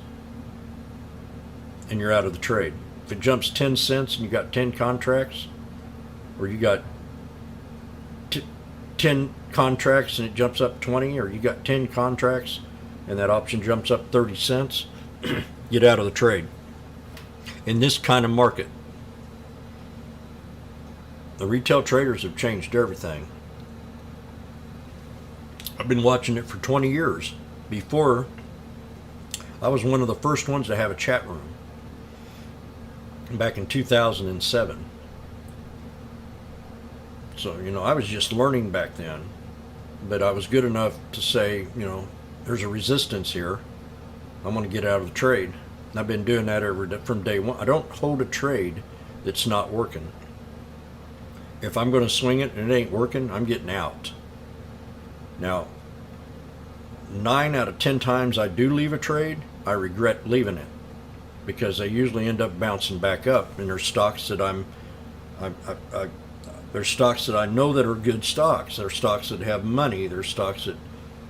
and you're out of the trade. If it jumps 10 cents and you got 10 contracts, or you got 10 contracts and it jumps up 20, or you got 10 contracts and that option jumps up 30 cents, get out of the trade. In this kind of market, the retail traders have changed everything. I've been watching it for 20 years. Before, I was one of the first ones to have a chat room back in 2007. So, I was just learning back then, but I was good enough to say, there's a resistance here. I'm going to get out of the trade. And I've been doing that from day one. I don't hold a trade that's not working. If I'm going to swing it and it ain't working, I'm getting out. Now, 9 out of 10 times I do leave a trade, I regret leaving it, because they usually end up bouncing back up. And there's stocks that there's stocks that I know that are good stocks. There's stocks that have money. There's stocks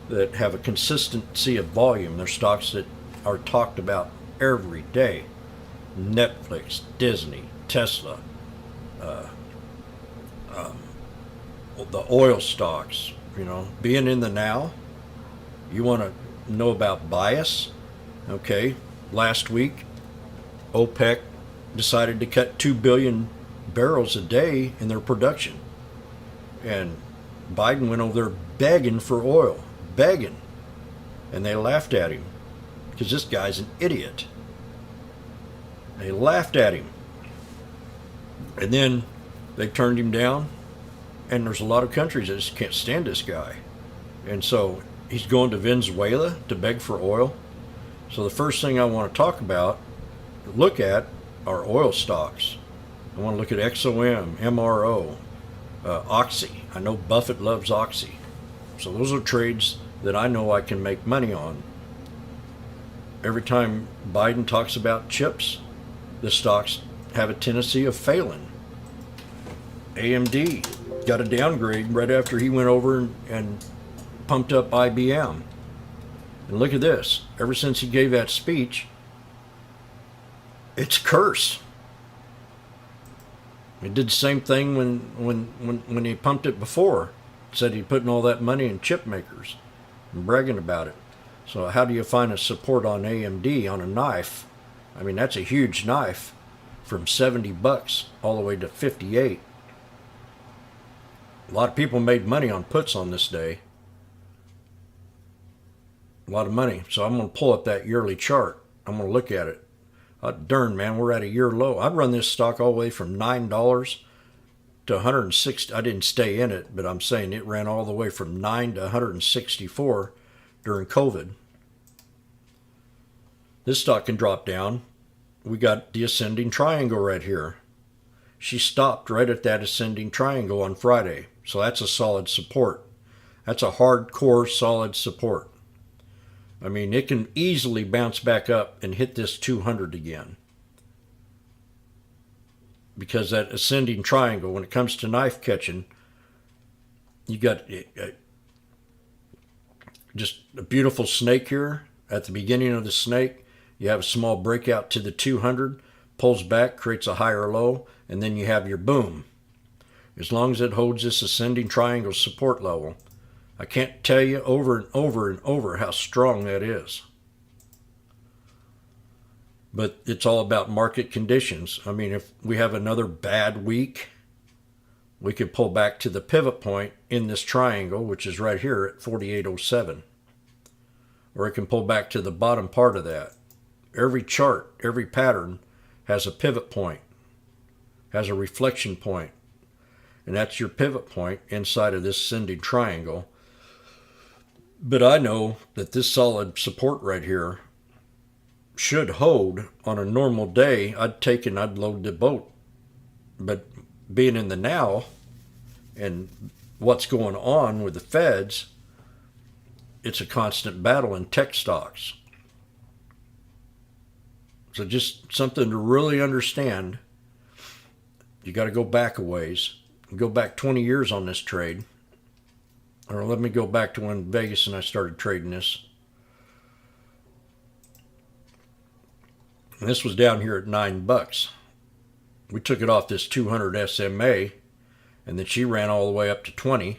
that have a consistency of volume. There's stocks that are talked about every day. Netflix, Disney, Tesla, the oil stocks. Being in the now, you want to know about bias. Okay, last week OPEC decided to cut 2 billion barrels a day in their production, and Biden went over there begging for oil, begging, and they laughed at him because this guy's an idiot. They laughed at him, and then they turned him down. And there's a lot of countries that just can't stand this guy. And so he's going to Venezuela to beg for oil. So the first thing I want to look at, are oil stocks. I want to look at XOM, MRO, Oxy. I know Buffett loves Oxy. So those are trades that I know I can make money on. Every time Biden talks about chips, the stocks have a tendency of failing. AMD got a downgrade right after he went over and pumped up IBM. And look at this. Ever since he gave that speech, it's cursed. He did the same thing when he pumped it before. Said he'd putting all that money in chip makers and bragging about it. So how do you find a support on AMD on a knife? I mean, that's a huge knife, from $70 all the way to 58. A lot of people made money on puts on this day. A lot of money. So I'm going to pull up that yearly chart. I'm going to look at it. Darn, man, we're at a year low. I'd run this stock all the way from $9 to 160. I didn't stay in it, but I'm saying it ran all the way from 9 to 164 during COVID. This stock can drop down. We got the ascending triangle right here. She stopped right at that ascending triangle on Friday. So that's a solid support. That's a hardcore solid support. I mean, it can easily bounce back up and hit this 200 again. because that ascending triangle, when it comes to knife catching, you got just a beautiful snake here. At the beginning of the snake, you have a small breakout to the 200, pulls back, creates a higher low, and then you have your boom. As long as it holds this ascending triangle support level, I can't tell you over and over and over how strong that is. But it's all about market conditions. I mean, if we have another bad week, we could pull back to the pivot point in this triangle, which is right here at 4807. Or it can pull back to the bottom part of that. Every chart, every pattern has a pivot point, has a reflection point, and that's your pivot point inside of this ascending triangle. But I know that this solid support right here should hold on a normal day. I'd load the boat. But being in the now and what's going on with the feds, it's a constant battle in tech stocks. So just something to really understand. You got to go back a ways. Go back 20 years on this trade. Or let me go back to when Vegas and I started trading this. And this was down here at $9. We took it off this 200 SMA, and then she ran all the way up to 20.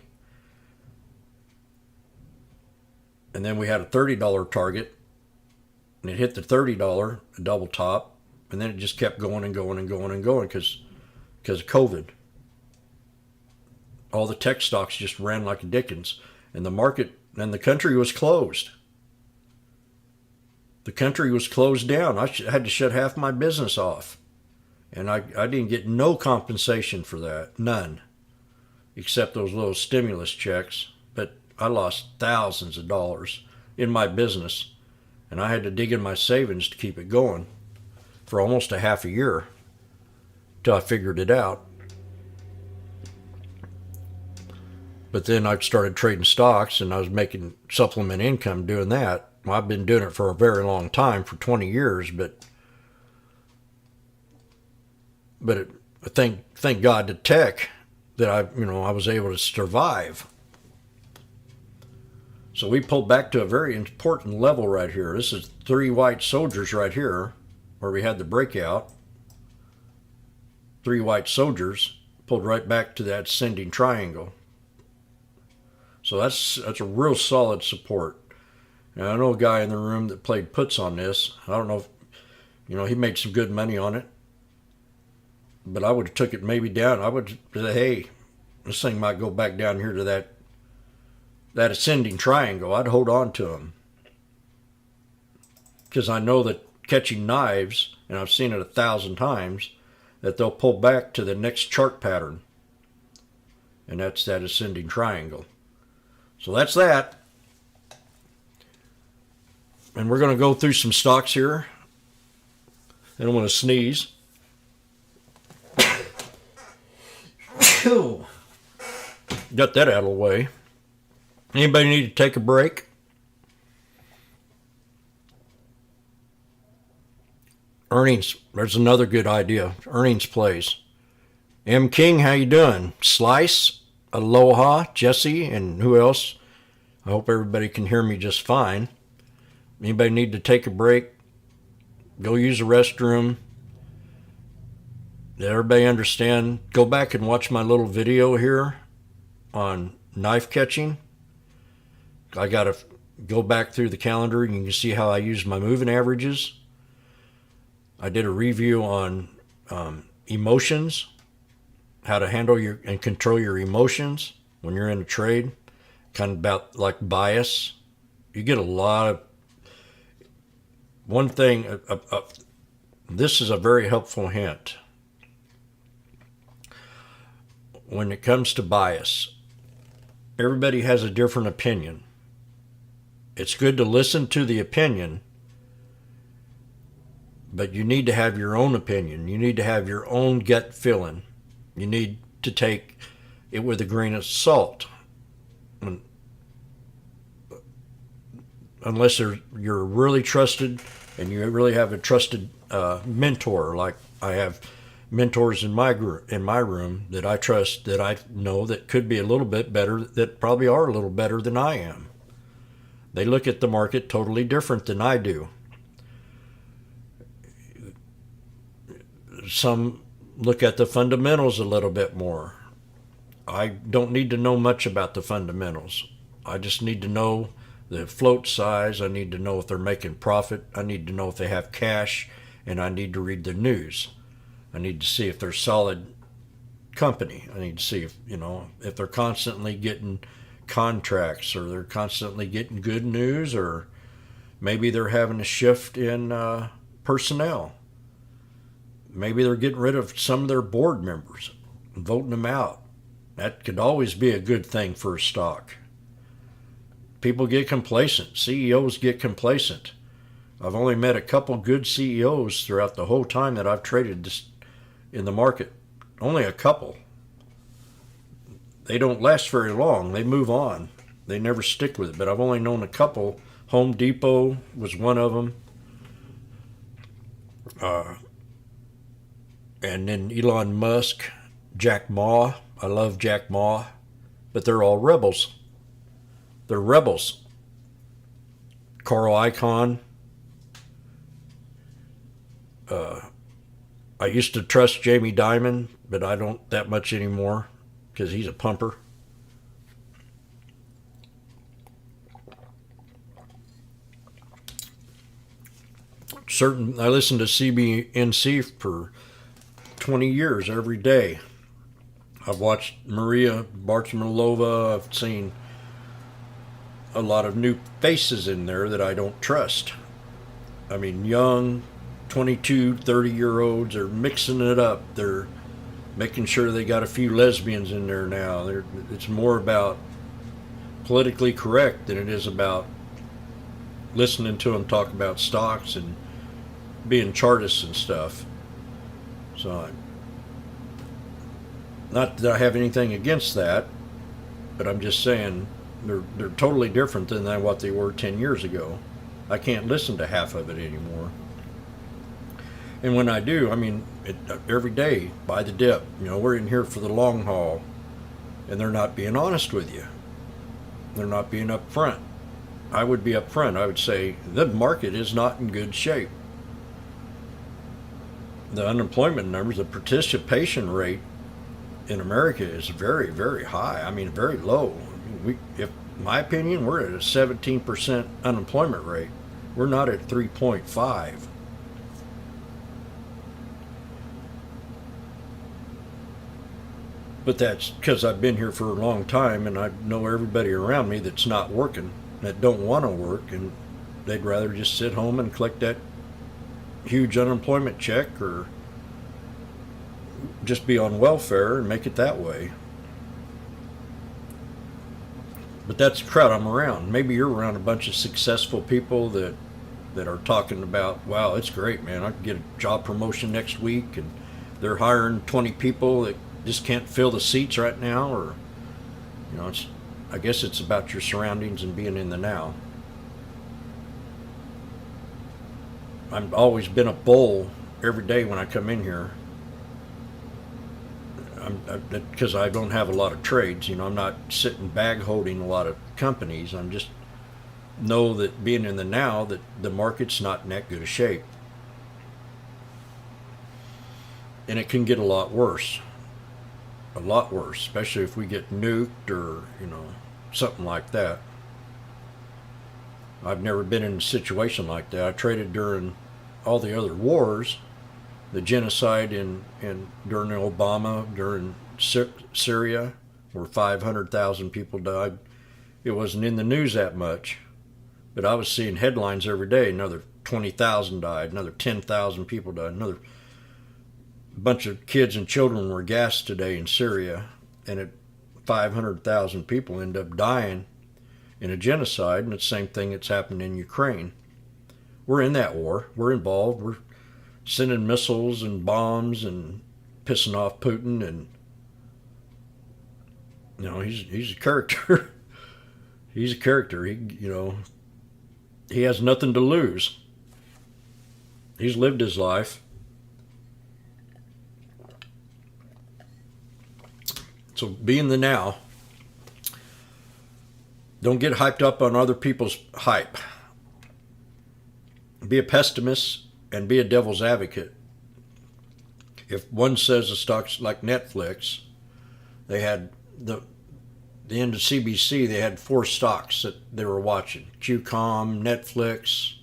And then we had a $30 target, and it hit the $30, a double top, and then it just kept going and going and going and going because of COVID. All the tech stocks just ran like a dickens, and the market and the country was closed. The country was closed down. I had to shut half my business off, and I didn't get no compensation for that, none, except those little stimulus checks. But I lost thousands of dollars in my business, and I had to dig in my savings to keep it going for almost a half a year till I figured it out. But then I started trading stocks, and I was making supplement income doing that. Well, I've been doing it for a very long time, for 20 years, but thank God to tech that I was able to survive. So we pulled back to a very important level right here. This is 3 white soldiers right here, where we had the breakout. 3 white soldiers pulled right back to that ascending triangle. So that's a real solid support. Now, I know a guy in the room that played puts on this. I don't know if, he made some good money on it. But I would have took it maybe down. I would say, hey, this thing might go back down here to that ascending triangle. I'd hold on to them. Because I know that catching knives, and I've seen it 1,000 times, that they'll pull back to the next chart pattern. And that's that ascending triangle. So that's that. And we're going to go through some stocks here. I don't want to sneeze. Got that out of the way. Anybody need to take a break? Earnings. There's another good idea. Earnings plays. M. King, how you doing? Slice, Aloha, Jesse, and who else? I hope everybody can hear me just fine. Anybody need to take a break? Go use the restroom. Did everybody understand? Go back and watch my little video here on knife catching. I got to go back through the calendar and you can see how I use my moving averages. I did a review on emotions, how to handle and control your emotions when you're in a trade, kind of about like bias. You get a lot of, one thing, this is a very helpful hint. When it comes to bias, everybody has a different opinion. It's good to listen to the opinion, but you need to have your own opinion. You need to have your own gut feeling. You need to take it with a grain of salt. Unless you're really trusted and you really have a trusted mentor like I have mentors in my room that I trust, that I know that could be a little bit better, that probably are a little better than I am. They look at the market totally different than I do. Some look at the fundamentals a little bit more. I don't need to know much about the fundamentals. I just need to know the float size. I need to know if they're making profit. I need to know if they have cash, and I need to read the news. I need to see if they're solid company. I need to see if they're constantly getting contracts, or they're constantly getting good news, or maybe they're having a shift in personnel. Maybe they're getting rid of some of their board members and voting them out. That could always be a good thing for a stock. People get complacent. CEOs get complacent. I've only met a couple good CEOs throughout the whole time that I've traded this in the market. Only a couple. They don't last very long. They move on. They never stick with it. But I've only known a couple. Home Depot was one of them. And then Elon Musk, Jack Ma. I love Jack Ma. But they're all rebels. They're rebels. Carl Icahn. I used to trust Jamie Dimon, but I don't that much anymore because he's a pumper. I listened to CBNC for 20 years every day. I've watched Maria Bartimalova. I've seen a lot of new faces in there that I don't trust. I mean, young 22, 30-year-olds are mixing it up. They're making sure they got a few lesbians in there now. It's more about politically correct than it is about listening to them talk about stocks and being chartists and stuff. So, not that I have anything against that, but I'm just saying they're totally different than what they were 10 years ago. I can't listen to half of it anymore. And when I do, I mean, every day, buy the dip. We're in here for the long haul. And they're not being honest with you. They're not being upfront. I would be upfront. I would say, the market is not in good shape. The unemployment numbers, the participation rate in America is very, very high. I mean, very low. In my opinion, we're at a 17% unemployment rate. We're not at 3.5. But that's because I've been here for a long time, and I know everybody around me that's not working, that don't want to work, and they'd rather just sit home and collect that huge unemployment check, or just be on welfare and make it that way. But that's the crowd I'm around. Maybe you're around a bunch of successful people that are talking about, wow, it's great, man. I can get a job promotion next week, and they're hiring 20 people that just can't fill the seats right now, or I guess it's about your surroundings and being in the now. I've always been a bull every day when I come in here, because I don't have a lot of trades. I'm not sitting bag holding a lot of companies. I'm just know that being in the now, that the market's not in that good a shape, and it can get a lot worse. A lot worse, especially if we get nuked or something like that. I've never been in a situation like that. I traded during all the other wars, the genocide during Obama, during Syria, where 500,000 people died. It wasn't in the news that much, but I was seeing headlines every day. Another 20,000 died, another 10,000 people died, another bunch of kids and children were gassed today in Syria, and 500,000 people end up dying in a genocide, and it's the same thing that's happened in Ukraine. We're in that war. We're involved. We're sending missiles and bombs and pissing off Putin, and he's a character. He's a character. He has nothing to lose. He's lived his life. So be in the now. Don't get hyped up on other people's hype. Be a pessimist and be a devil's advocate. If one says a stock's like Netflix, they had the end of CBC, they had 4 stocks that they were watching. QCOM, Netflix,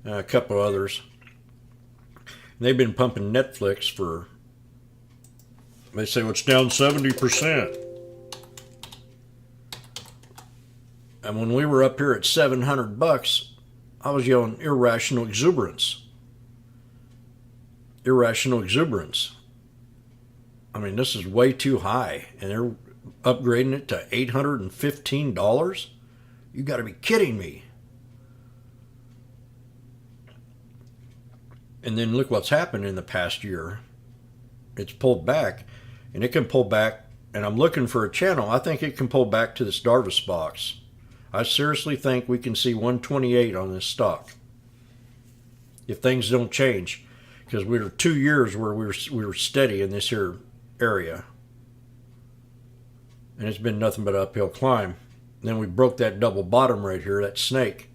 a couple others. And they've been pumping Netflix for, they say, well, it's down 70%. And when we were up here at $700, I was yelling irrational exuberance. Irrational exuberance. I mean, this is way too high, and they're upgrading it to $815? You got to be kidding me. And then look what's happened in the past year. It's pulled back, and it can pull back, and I'm looking for a channel. I think it can pull back to this Darvis box. I seriously think we can see 128 on this stock if things don't change, because we were 2 years where we were steady in this here area, and it's been nothing but an uphill climb. And then we broke that double bottom right here, that snake,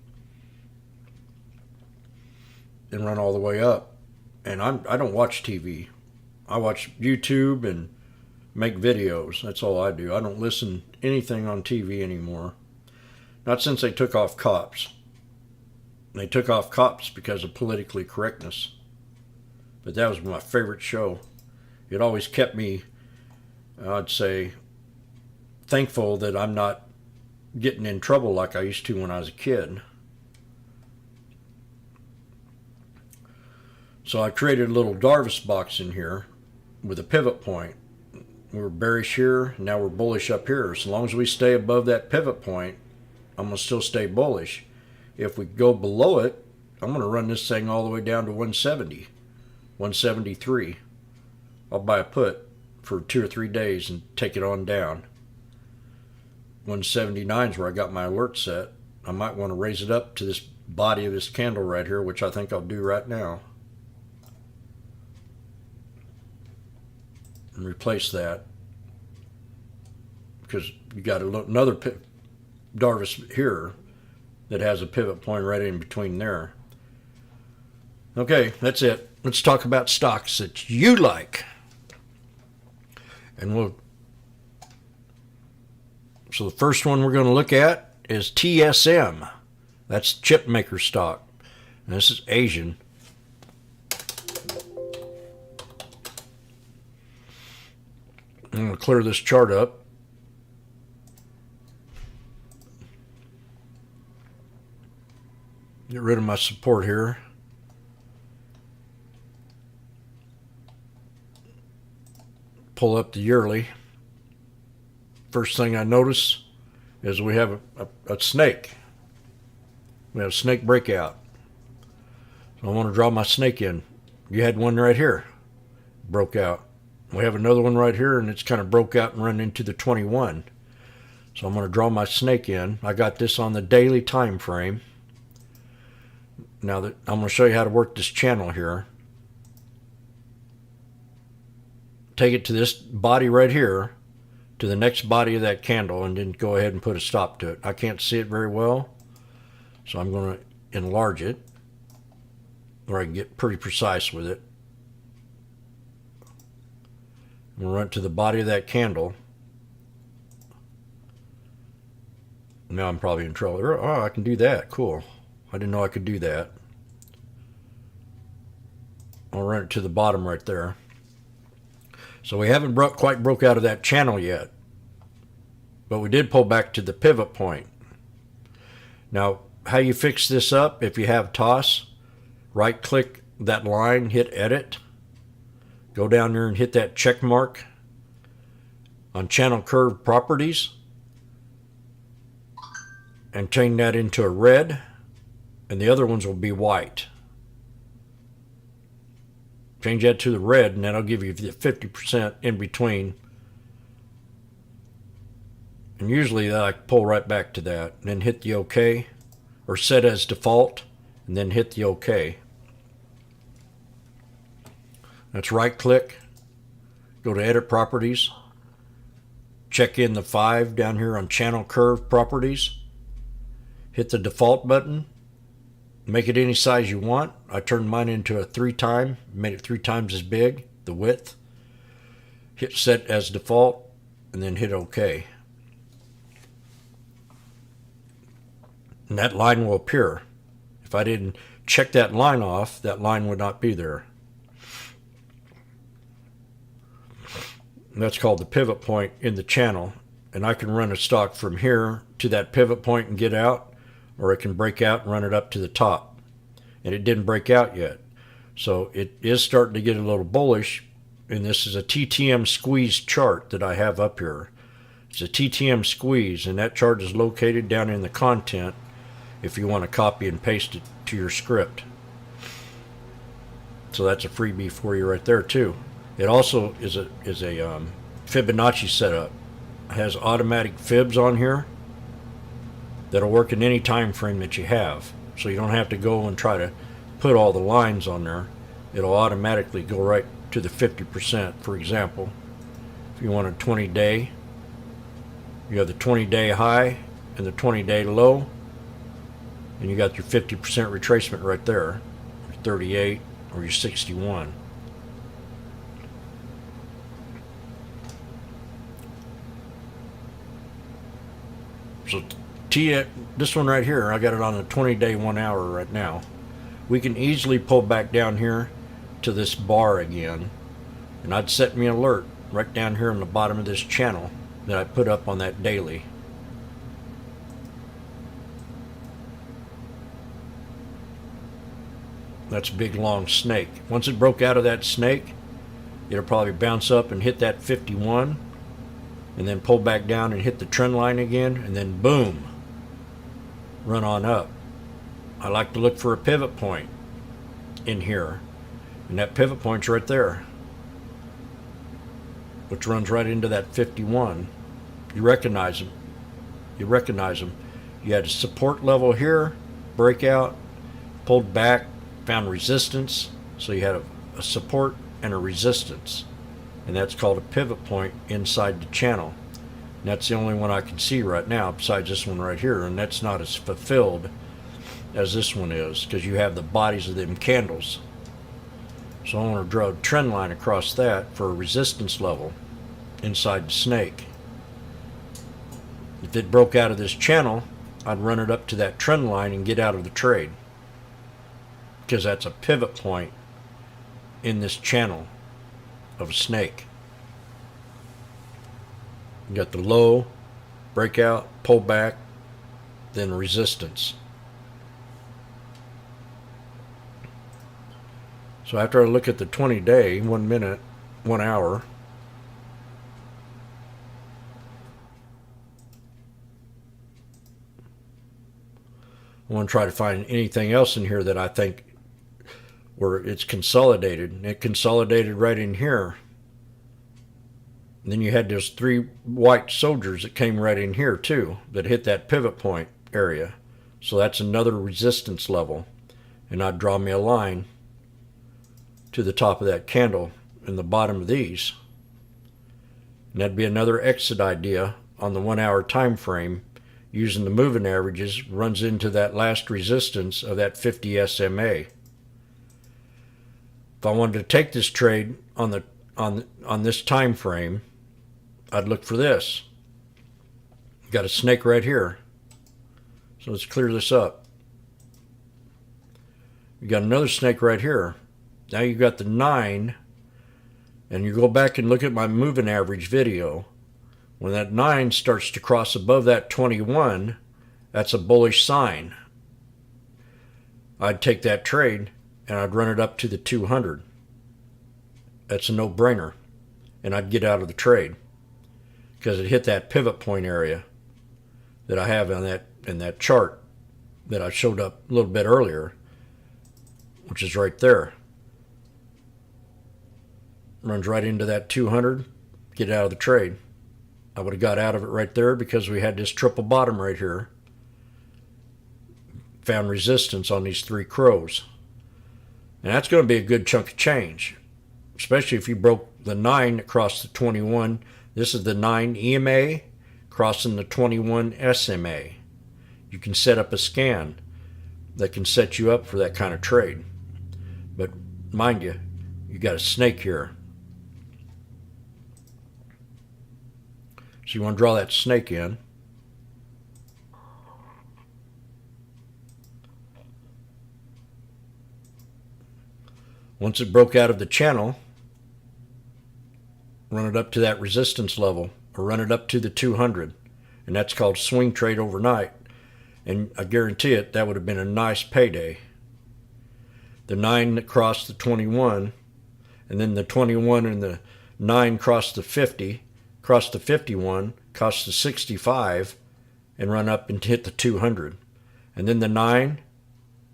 and run all the way up. And I don't watch TV. I watch YouTube and make videos. That's all I do. I don't listen to anything on TV anymore. Not since they took off Cops. They took off Cops because of politically correctness. But that was my favorite show. It always kept me, I'd say, thankful that I'm not getting in trouble like I used to when I was a kid. So I created a little Darvis box in here with a pivot point. We were bearish here, now we're bullish up here. As long as we stay above that pivot point, I'm going to still stay bullish. If we go below it, I'm going to run this thing all the way down to 170, 173. I'll buy a put for 2 or 3 days and take it on down. 179 is where I got my alert set. I might want to raise it up to this body of this candle right here, which I think I'll do right now. And replace that. Because you got another Darvis here that has a pivot point right in between there. Okay, that's it. Let's talk about stocks that you like. And so the first one we're going to look at is TSM. That's chip maker stock. And this is Asian. I'm going to clear this chart up. Get rid of my support here. Pull up the yearly. First thing I notice is we have a snake. We have a snake breakout. So I want to draw my snake in. You had one right here. Broke out. We have another one right here, and it's kind of broke out and run into the 21. So I'm going to draw my snake in. I got this on the daily time frame. Now that I'm going to show you how to work this channel here. Take it to this body right here, to the next body of that candle, and then go ahead and put a stop to it. I can't see it very well, so I'm going to enlarge it where I can get pretty precise with it. I'm going to run it to the body of that candle. Now I'm probably in trouble. Oh, I can do that. Cool. I didn't know I could do that. I'll run it to the bottom right there. So we haven't quite broke out of that channel yet. But we did pull back to the pivot point. Now, how you fix this up, if you have toss, right click that line, hit edit. Go down there and hit that check mark on channel curve properties. And change that into a red. And the other ones will be white. Change that to the red, and that'll give you the 50% in between. And usually I pull right back to that, and then hit the OK, or set as default, and then hit the OK. That's right click, go to edit properties, check in the 5 down here on channel curve properties, hit the default button, make it any size you want. I turned mine into a 3x, made it 3 times as big, the width. Hit set as default, and then hit OK. And that line will appear. If I didn't check that line off, that line would not be there. And that's called the pivot point in the channel. And I can run a stock from here to that pivot point and get out, or I can break out and run it up to the top. And it didn't break out yet. So it is starting to get a little bullish. And this is a TTM squeeze chart that I have up here. It's a TTM squeeze, and that chart is located down in the content if you want to copy and paste it to your script. So that's a freebie for you right there too. It also is a Fibonacci setup. It has automatic fibs on here that'll work in any time frame that you have. So you don't have to go and try to put all the lines on there. It'll automatically go right to the 50%. For example, if you want a 20-day, you have the 20-day high and the 20-day low, and you got your 50% retracement right there, your 38 or your 61. So this one right here, I got it on the 20-day 1 hour right now. We can easily pull back down here to this bar again, and I'd set me an alert right down here on the bottom of this channel that I put up on that daily. That's a big long snake. Once it broke out of that snake, it'll probably bounce up and hit that 51, and then pull back down and hit the trend line again, and then boom, run on up. I like to look for a pivot point in here, and that pivot point's right there, which runs right into that 51. You recognize them. You recognize them. You had a support level here, breakout, pulled back, found resistance. So you had a support and a resistance, and that's called a pivot point inside the channel. And that's the only one I can see right now besides this one right here, and that's not as fulfilled as this one is because you have the bodies of them candles. So I want to draw a trend line across that for a resistance level inside the snake. If it broke out of this channel, I'd run it up to that trend line and get out of the trade, because that's a pivot point in this channel of a snake. You got the low, breakout, pull back, then resistance. So after I look at the 20-day, 1 minute, 1 hour, I want to try to find anything else in here that I think where it's consolidated. And it consolidated right in here. And then you had those 3 white soldiers that came right in here too, that hit that pivot point area. So that's another resistance level. And I'd draw me a line to the top of that candle and the bottom of these. And that'd be another exit idea on the 1 hour time frame. Using the moving averages, runs into that last resistance of that 50 SMA. If I wanted to take this trade on this time frame, I'd look for this. Got a snake right here. So let's clear this up. You got another snake right here. Now you've got the 9, and you go back and look at my moving average video. When that 9 starts to cross above that 21, that's a bullish sign. I'd take that trade and I'd run it up to the 200. That's a no-brainer. And I'd get out of the trade because it hit that pivot point area that I have in that chart that I showed up a little bit earlier, which is right there. Runs right into that 200, get out of the trade. I would have got out of it right there because we had this triple bottom right here. Found resistance on these 3 crows. And that's going to be a good chunk of change, especially if you broke the 9 across the 21, This is the 9 EMA crossing the 21 SMA. You can set up a scan that can set you up for that kind of trade. But mind you, you got a snake here. So you want to draw that snake in. Once it broke out of the channel, run it up to that resistance level, or run it up to the 200, and that's called swing trade overnight. And I guarantee it, that would have been a nice payday. The 9 that crossed the 21, and then the 21 and the 9 crossed the 50, crossed the 51, crossed the 65, and run up and hit the 200. And then the 9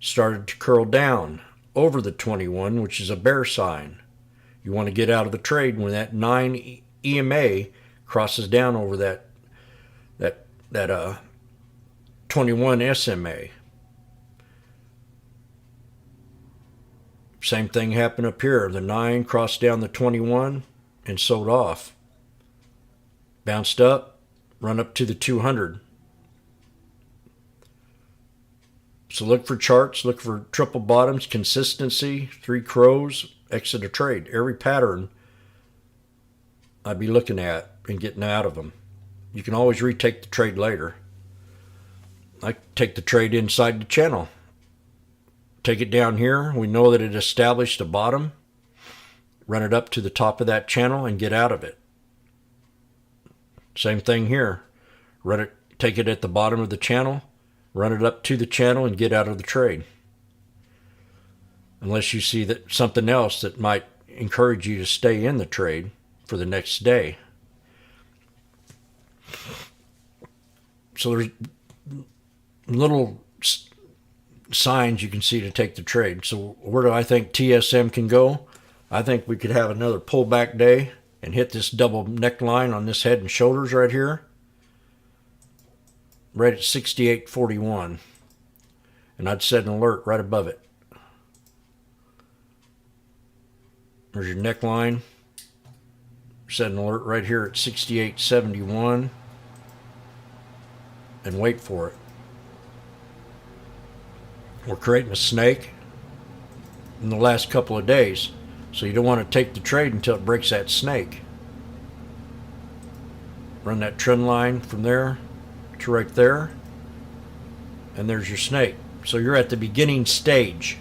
started to curl down over the 21, which is a bear sign. You want to get out of the trade when that 9 EMA crosses down over that 21 SMA. Same thing happened up here. The 9 crossed down the 21 and sold off. Bounced up, run up to the 200. So look for charts, look for triple bottoms, consistency, 3 crows, exit a trade. Every pattern I'd be looking at and getting out of them. You can always retake the trade later. I take the trade inside the channel. Take it down here. We know that it established a bottom. Run it up to the top of that channel and get out of it. Same thing here. Take it at the bottom of the channel. Run it up to the channel and get out of the trade. Unless you see that something else that might encourage you to stay in the trade for the next day. So there's little signs you can see to take the trade. So where do I think TSM can go? I think we could have another pullback day and hit this double neckline on this head and shoulders right here. Right at 68.41, and I'd set an alert right above it. There's your neckline. Set an alert right here at 68.71, and wait for it. We're creating a snake in the last couple of days, so you don't want to take the trade until it breaks that snake. Run that trend line from there to right there, and there's your snake. So you're at the beginning stage.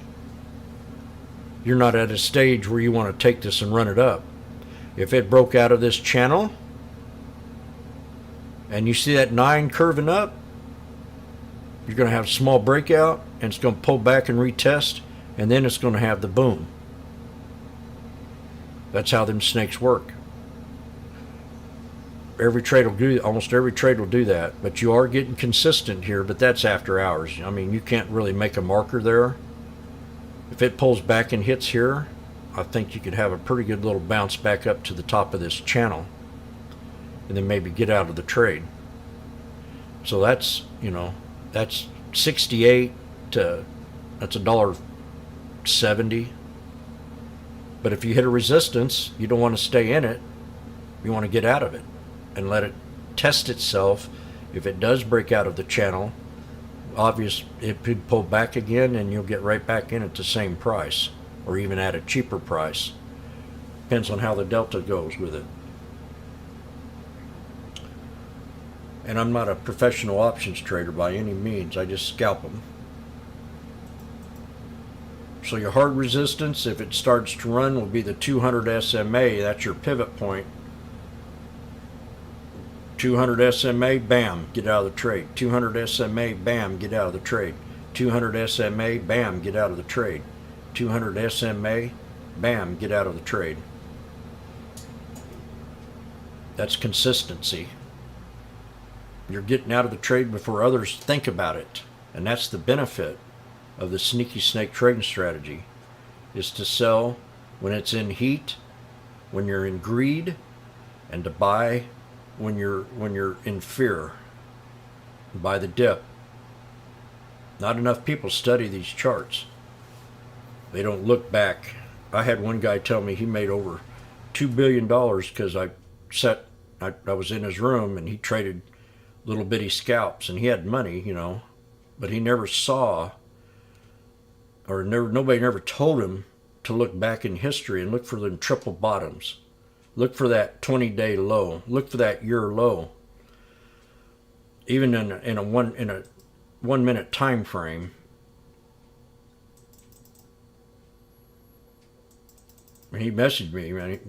You're not at a stage where you want to take this and run it up. If it broke out of this channel and you see that 9 curving up, you're going to have a small breakout and it's going to pull back and retest, and then it's going to have the boom. That's how them snakes work. Almost every trade will do that, but you are getting consistent here, but that's after hours. I mean, you can't really make a marker there. If it pulls back and hits here, I think you could have a pretty good little bounce back up to the top of this channel and then maybe get out of the trade. So that's, that's 68 to, that's $1.70. But if you hit a resistance, you don't want to stay in it. You want to get out of it and let it test itself. If it does break out of the channel, obvious it could pull back again and you'll get right back in at the same price or even at a cheaper price. Depends on how the delta goes with it. And I'm not a professional options trader by any means. I just scalp them. So your hard resistance, if it starts to run, will be the 200 SMA. That's your pivot point. 200 SMA, bam, get out of the trade. 200 SMA, bam, get out of the trade. 200 SMA, bam, get out of the trade. 200 SMA, bam, get out of the trade. That's consistency. You're getting out of the trade before others think about it. And that's the benefit of the sneaky snake trading strategy, is to sell when it's in heat, when you're in greed, and to buy when you're in fear. Buy the dip. Not enough people study these charts. They don't look back. I had one guy tell me he made over $2 billion because I set I was in his room and he traded little bitty scalps and he had money, but he never saw, or nobody never told him to look back in history and look for them triple bottoms. Look for that 20-day low. Look for that year low. Even in a 1 minute time frame. And he messaged me, man,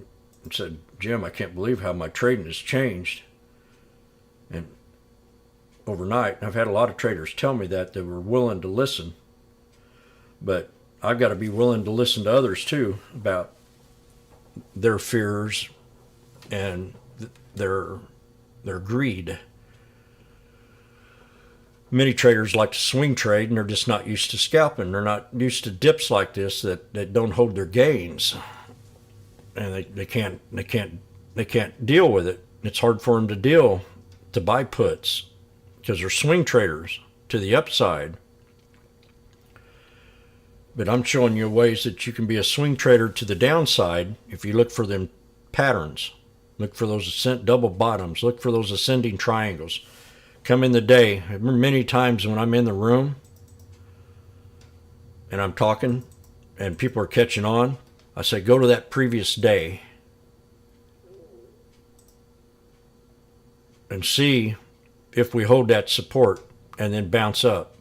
and said, "Jim, I can't believe how my trading has changed." And overnight, I've had a lot of traders tell me that they were willing to listen, but I've got to be willing to listen to others too about their fears and their greed. Many traders like to swing trade and they're just not used to scalping. They're not used to dips like this that don't hold their gains, and they can't deal with it. It's hard for them to buy puts because they're swing traders to the upside. But I'm showing you ways that you can be a swing trader to the downside if you look for them patterns. Look for those double bottoms. Look for those ascending triangles. Come in the day. I remember many times when I'm in the room and I'm talking and people are catching on, I say, go to that previous day and see if we hold that support and then bounce up.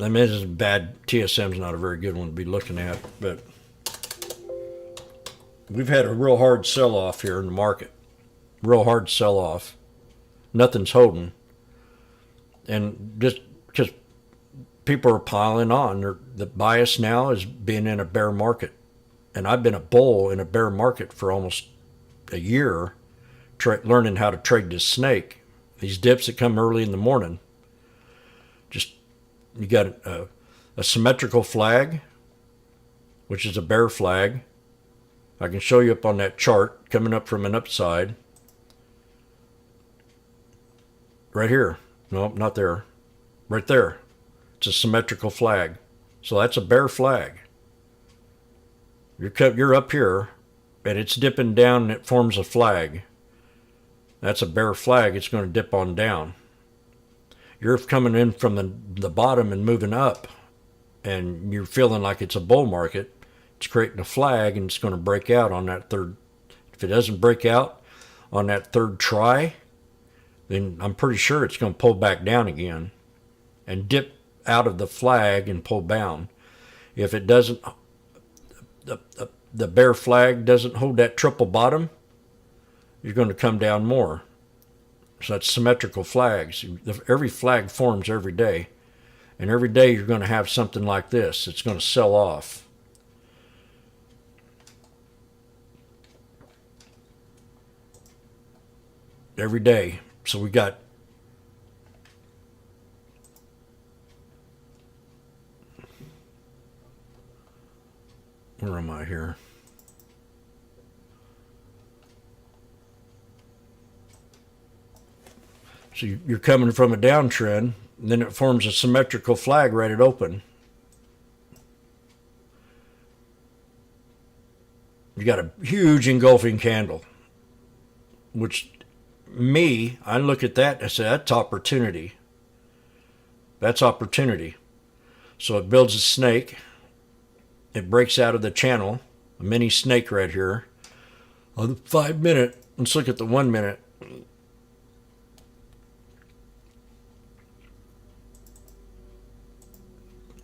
I mean, this is bad. TSM's not a very good one to be looking at, but we've had a real hard sell-off here in the market. Real hard sell-off. Nothing's holding. And just because people are piling on, the bias now is being in a bear market. And I've been a bull in a bear market for almost a year, learning how to trade this snake. These dips that come early in the morning. You got a symmetrical flag, which is a bear flag. I can show you up on that chart coming up from an upside. Right here. No, not there. Right there. It's a symmetrical flag. So that's a bear flag. You're up here, and it's dipping down, and it forms a flag. That's a bear flag. It's going to dip on down. You're coming in from the bottom and moving up, and you're feeling like it's a bull market. It's creating a flag, and it's going to break out on that third. If it doesn't break out on that third try, then I'm pretty sure it's going to pull back down again and dip out of the flag and pull down. If it doesn't, the bear flag doesn't hold that triple bottom, you're going to come down more. So that's symmetrical flags. Every flag forms every day. And every day you're going to have something like this. It's going to sell off. Every day. So we got where am I here? So you're coming from a downtrend, and then it forms a symmetrical flag right at open. You got a huge engulfing candle, which I look at that and I say, that's opportunity. That's opportunity. So it builds a snake. It breaks out of the channel, a mini snake right here. On the 5 minute, let's look at the 1 minute.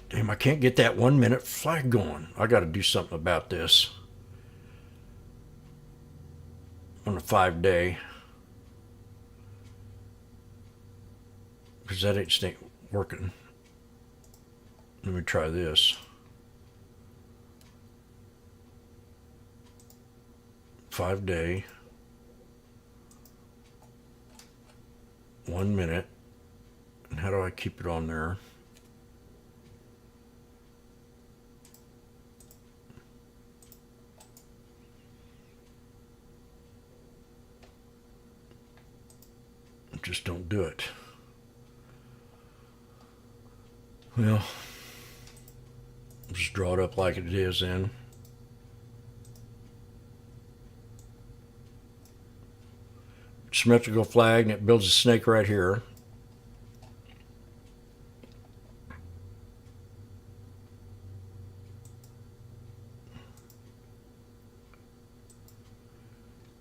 Damn, I can't get that 1 minute flag going. I got to do something about this. On a 5 day. Because that ain't working. Let me try this. 5 day. 1 minute. And how do I keep it on there? Just don't do it. Well, just draw it up like it is then. symmetrical flag, and it builds a snake right here.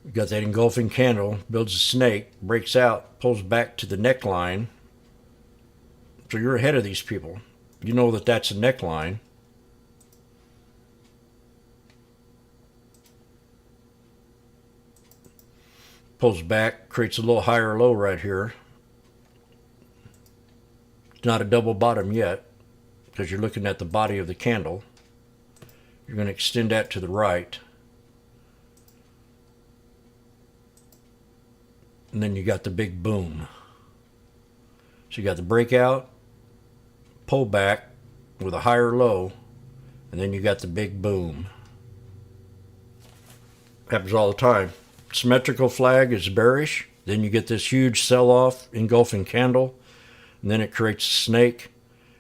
You got that engulfing candle, builds a snake, breaks out, pulls back to the neckline. So you're ahead of these people. You know that that's a neckline. Pulls back, creates a little higher low right here. It's not a double bottom yet, because you're looking at the body of the candle. You're going to extend that to the right. And then you got the big boom. So you got the breakout, pull back with a higher low, and then you got the big boom. Happens all the time. Symmetrical flag is bearish. Then you get this huge sell-off, engulfing candle, and then it creates a snake,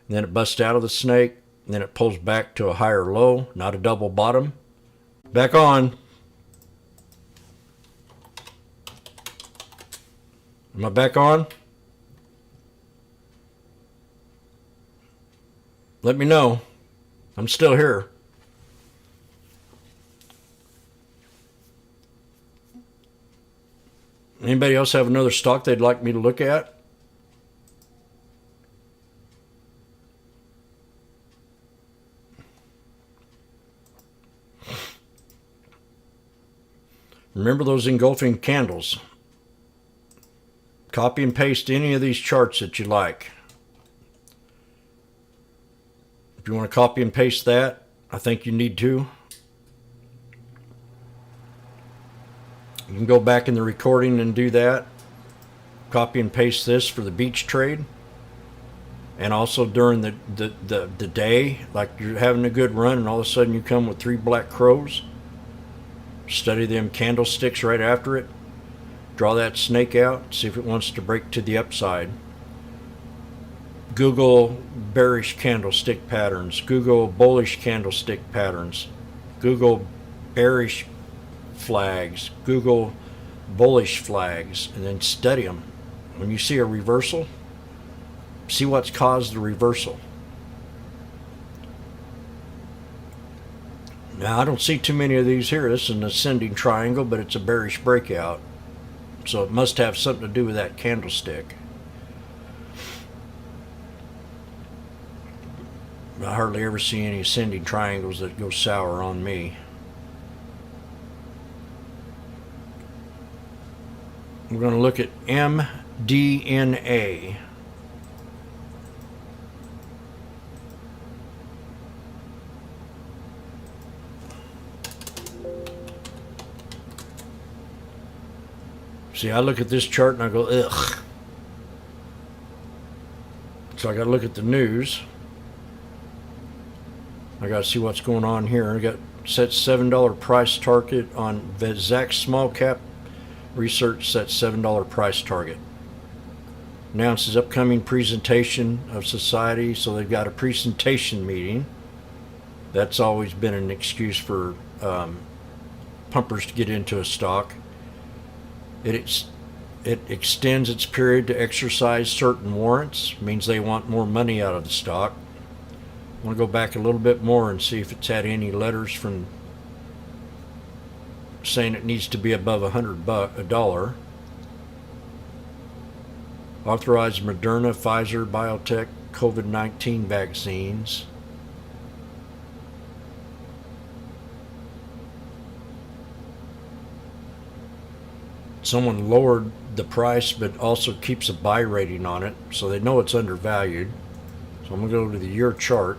and then it busts out of the snake, and then it pulls back to a higher low, not a double bottom. Back on. Am I back on? Let me know. I'm still here. Anybody else have another stock they'd like me to look at? Remember those engulfing candles. Copy and paste any of these charts that you like. If you want to copy and paste that, I think you need to. You can go back in the recording and do that. Copy and paste this for the beach trade. And also during the day, like you're having a good run and all of a sudden you come with 3 black crows. Study them candlesticks right after it. Draw that snake out, see if it wants to break to the upside. Google bearish candlestick patterns. Google bullish candlestick patterns. Google bearish flags. Google bullish flags, and then study them. When you see a reversal, see what's caused the reversal. Now, I don't see too many of these here. This is an ascending triangle, but it's a bearish breakout. So it must have something to do with that candlestick. I hardly ever see any ascending triangles that go sour on me. We're going to look at MDNA. See, I look at this chart and I go, ugh. So I got to look at the news. I got to see what's going on here. I got set $7 price target on the Zacks small cap research, set $7 price target. Announces upcoming presentation of society. So they've got a presentation meeting. That's always been an excuse for pumpers to get into a stock. It extends its period to exercise certain warrants. Means they want more money out of the stock. I want to go back a little bit more and see if it's had any letters from saying it needs to be above $100. Authorized Moderna, Pfizer, Biotech, COVID-19 vaccines. Someone lowered the price but also keeps a buy rating on it, so they know it's undervalued. So I'm going to go to the year chart.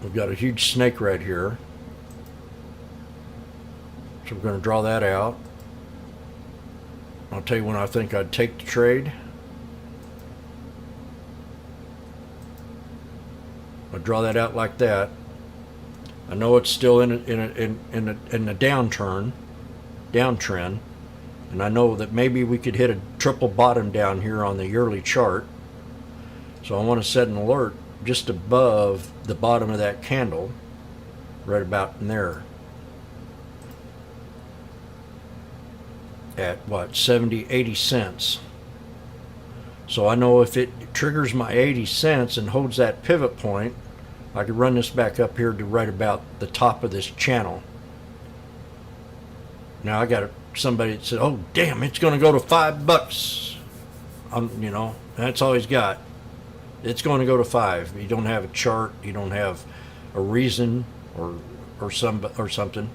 We've got a huge snake right here. So we're going to draw that out. I'll tell you when I think I'd take the trade. I'll draw that out like that. I know it's still in a downtrend, and I know that maybe we could hit a triple bottom down here on the yearly chart. So I want to set an alert just above the bottom of that candle. right about in there at what, 70, 80 cents. So I know if it triggers my 80 cents and holds that pivot point, I could run this back up here to right about the top of this channel. Now I got somebody that said, "Oh damn, it's going to go to $5." That's all he's got. It's going to go to 5. You don't have a chart. You don't have a reason or something.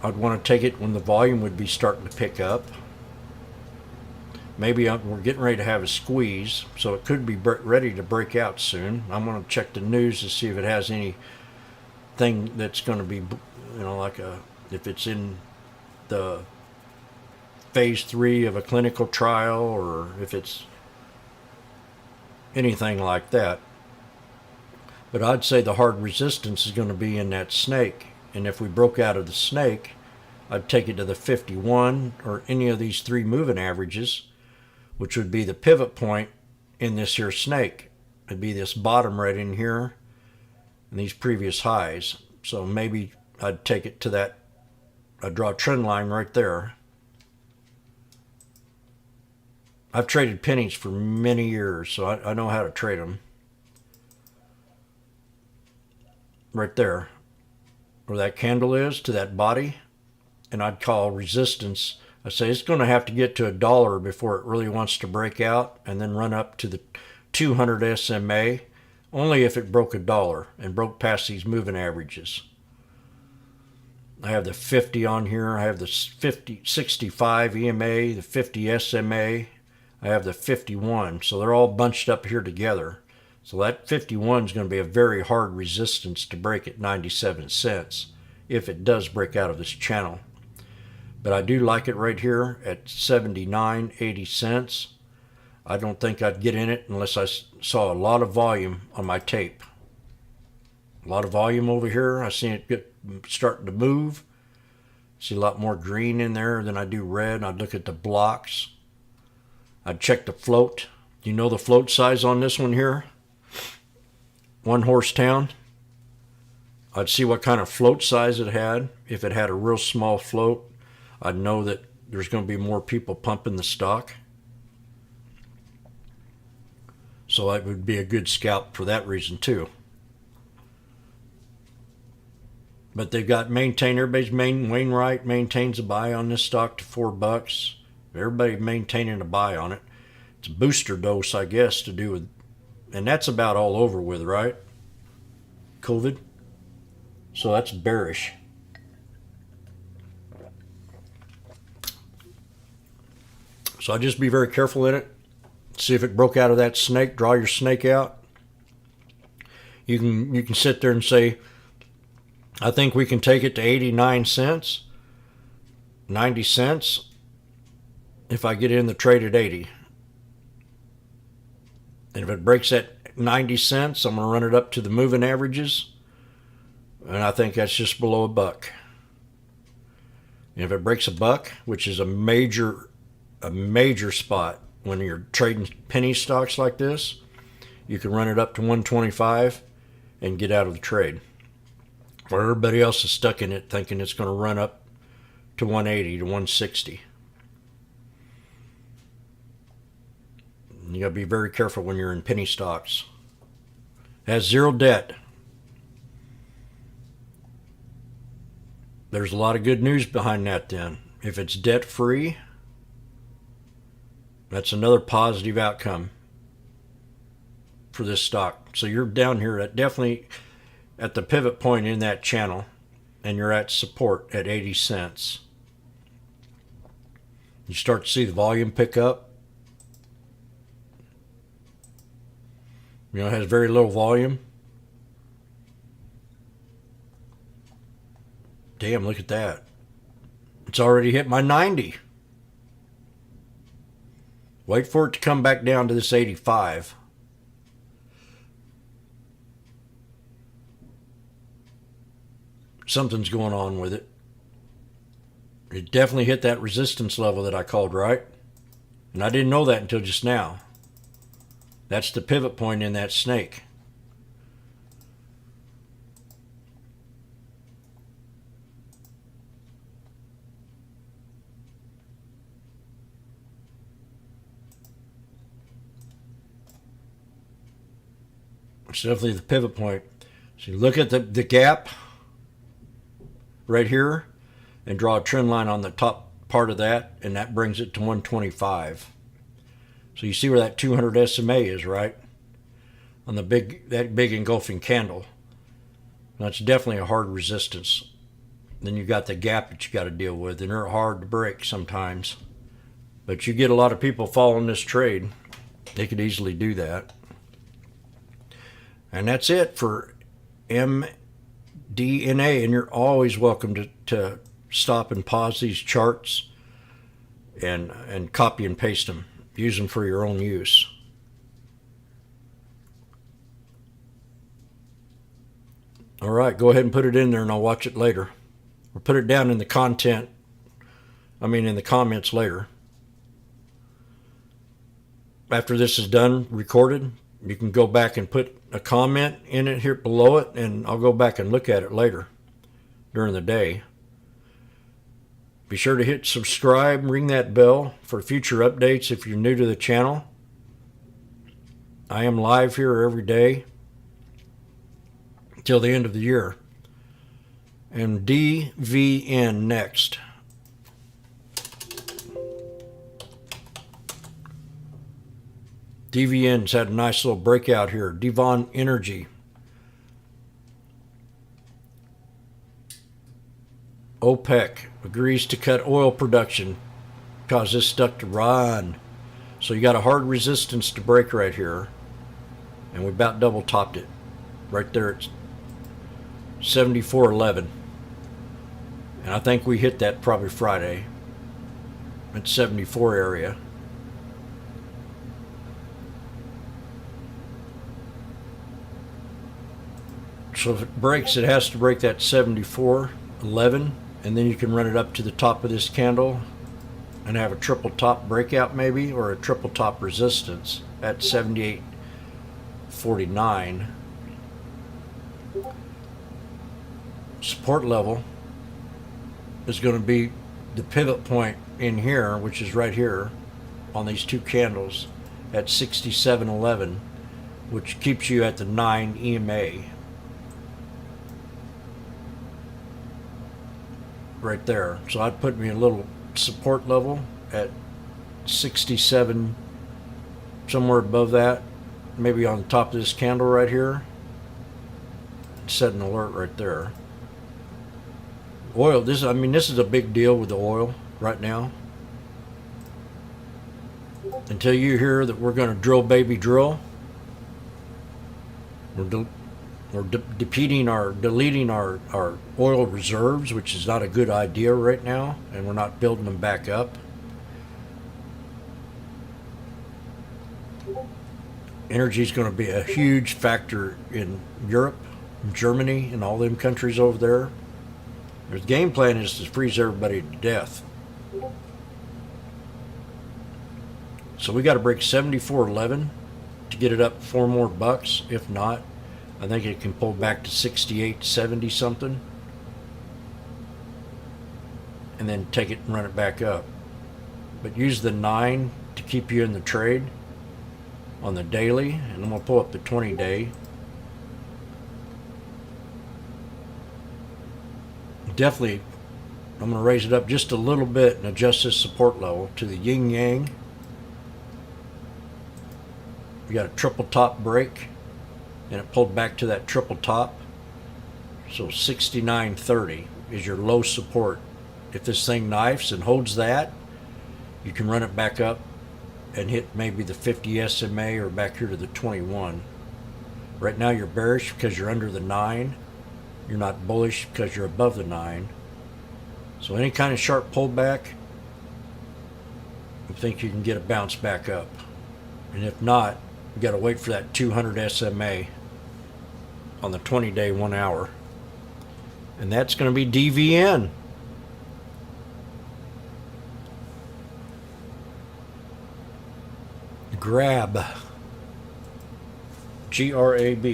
I'd want to take it when the volume would be starting to pick up. Maybe we're getting ready to have a squeeze, so it could be ready to break out soon. I'm going to check the news to see if it has anything that's going to be, if it's in the phase 3 of a clinical trial, or if it's anything like that. But I'd say the hard resistance is going to be in that snake. And if we broke out of the snake, I'd take it to the 51 or any of these 3 moving averages, which would be the pivot point in this here snake. It'd be this bottom right in here and these previous highs. So maybe I'd take it to that. I'd draw a trend line right there. I've traded pennies for many years, so I know how to trade them. Right there, where that candle is, to that body, and I'd call resistance. I say it's going to have to get to $1 before it really wants to break out, and then run up to the 200 SMA, only if it broke $1 and broke past these moving averages. I have the 50 on here. I have the 65 EMA, the 50 SMA. I have the 51. So they're all bunched up here together. So that 51 is going to be a very hard resistance to break at 97 cents if it does break out of this channel. But I do like it right here at 79, 80 cents. I don't think I'd get in it unless I saw a lot of volume on my tape. A lot of volume over here. I seen it starting to move. See a lot more green in there than I do red. I'd look at the blocks. I'd check the float. Do you know the float size on this one here? 1 horse town. I'd see what kind of float size it had. If it had a real small float, I'd know that there's going to be more people pumping the stock. So it would be a good scalp for that reason too. But they've got Wainwright maintains a buy on this stock to $4. Everybody maintaining a buy on it. It's a booster dose, I guess, to do with, and that's about all over with, right? COVID. So that's bearish. So I'd just be very careful in it. See if it broke out of that snake. Draw your snake out. You can sit there and say, I think we can take it to 89 cents, 90 cents, if I get in the trade at 80. And if it breaks at 90 cents, I'm going to run it up to the moving averages. And I think that's just below $1. And if it breaks $1, which is a major spot when you're trading penny stocks like this, you can run it up to 125 and get out of the trade. Or everybody else is stuck in it thinking it's going to run up to 180 to 160. You got to be very careful when you're in penny stocks. It has zero debt. There's a lot of good news behind that then. If it's debt free, that's another positive outcome for this stock. So you're down here at definitely at the pivot point in that channel, and you're at support at 80 cents. You start to see the volume pick up. It has very little volume. Damn, look at that. It's already hit my 90. Wait for it to come back down to this 85. Something's going on with it. It definitely hit that resistance level that I called, right? And I didn't know that until just now. That's the pivot point in that snake. It's definitely the pivot point. So you look at the gap right here and draw a trend line on the top part of that, and that brings it to 125. So you see where that 200 SMA is, right? On that big engulfing candle. That's definitely a hard resistance. Then you got the gap that you got to deal with, and they're hard to break sometimes. But you get a lot of people following this trade. They could easily do that. And that's it for MDNA. And you're always welcome to stop and pause these charts and copy and paste them. Use them for your own use. All right, go ahead and put it in there and I'll watch it later. Or put it down in the in the comments later. After this is done, recorded, you can go back and put a comment in it here below it, and I'll go back and look at it later during the day. Be sure to hit subscribe, ring that bell for future updates if you're new to the channel. I am live here every day till the end of the year. And DVN next. DVN's had a nice little breakout here. Devon Energy. OPEC agrees to cut oil production because it's stuck to run. So you got a hard resistance to break right here. And we about double topped it. Right there at 74.11. And I think we hit that probably Friday at 74 area. So if it breaks, it has to break that 74.11, and then you can run it up to the top of this candle and have a triple top breakout maybe, or a triple top resistance at 78.49. Support level is going to be the pivot point in here, which is right here on these two candles at 67.11, which keeps you at the 9 EMA. Right there. So I'd put me a little support level at 67, somewhere above that, maybe on the top of this candle right here. Set an alert right there. Oil, this is a big deal with the oil right now. Until you hear that we're going to drill baby drill, we're deleting our oil reserves, which is not a good idea right now, and we're not building them back up. Energy is going to be a huge factor in Europe, Germany, and all them countries over there. The game plan is to freeze everybody to death. So we got to break 74.11 to get it up 4 more bucks. If not, I think it can pull back to 68.70 something, and then take it and run it back up. But use the 9 to keep you in the trade on the daily, and I'm going to pull up the 20-day. Definitely, I'm going to raise it up just a little bit and adjust this support level to the yin yang. We got a triple top break, and it pulled back to that triple top. So 69.30 is your low support. If this thing knifes and holds that, you can run it back up and hit maybe the 50 SMA or back here to the 21. Right now you're bearish because you're under the 9. You're not bullish because you're above the 9. So any kind of sharp pullback, I think you can get a bounce back up. And if not, you got to wait for that 200 SMA on the 20-day 1 hour. And that's going to be DVN. Grab. Grab.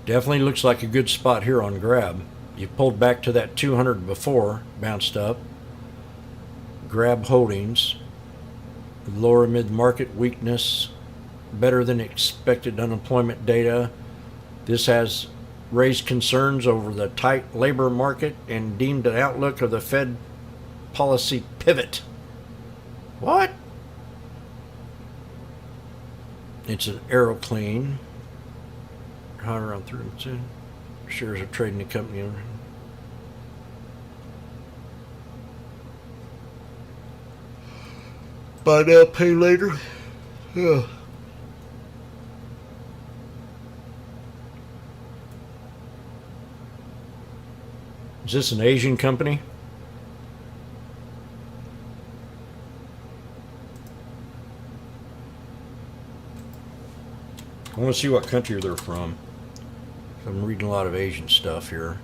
Definitely looks like a good spot here on grab. You pulled back to that 200 before, bounced up. Grab holdings, lower mid-market weakness, better than expected unemployment data. This has raised concerns over the tight labor market and deemed an outlook of the Fed policy pivot. What? It's an Aeroclean. Hot around 3%. Shares are trading the company. Buy now, pay later. Yeah. Is this an Asian company? I want to see what country they're from. I'm reading a lot of Asian stuff here.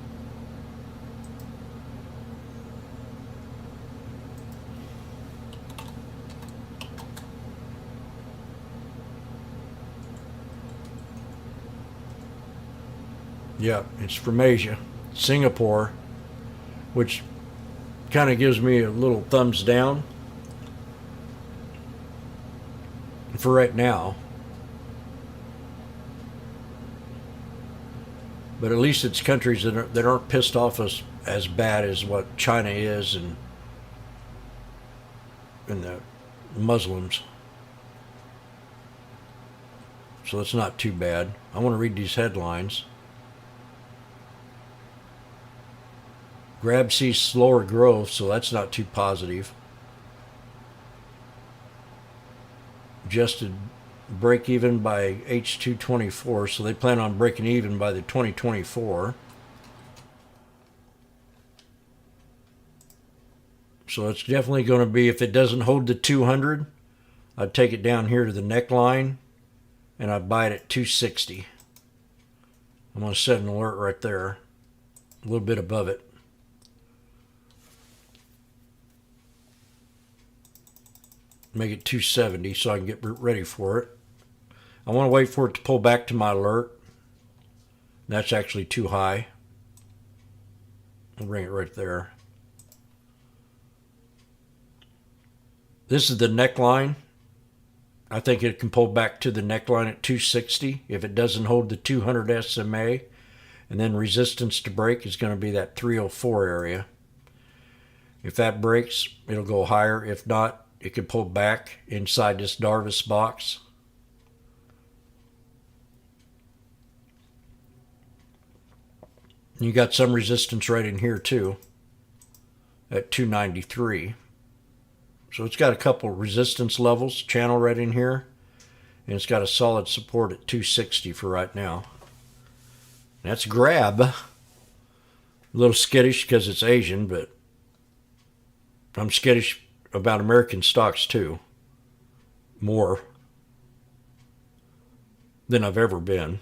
Yeah, it's from Asia. Singapore, which kind of gives me a little thumbs down for right now. But at least it's countries that aren't pissed off as bad as what China is and the Muslims. So it's not too bad. I want to read these headlines. Grab sees slower growth, so that's not too positive. Adjusted break even by H224, so they plan on breaking even by the 2024. So it's definitely going to be, if it doesn't hold the 200, I'd take it down here to the neckline and I'd buy it at 260. I'm going to set an alert right there, a little bit above it. Make it 270 so I can get ready for it. I want to wait for it to pull back to my alert. That's actually too high. I'll bring it right there. This is the neckline. I think it can pull back to the neckline at 260 if it doesn't hold the 200 SMA. And then resistance to break is going to be that 304 area. If that breaks, it'll go higher. If not, it could pull back inside this Darvis box. You got some resistance right in here too at 293. So it's got a couple resistance levels, channel right in here, and it's got a solid support at 260 for right now. That's grab. A little skittish because it's Asian, but I'm skittish about American stocks too. More than I've ever been.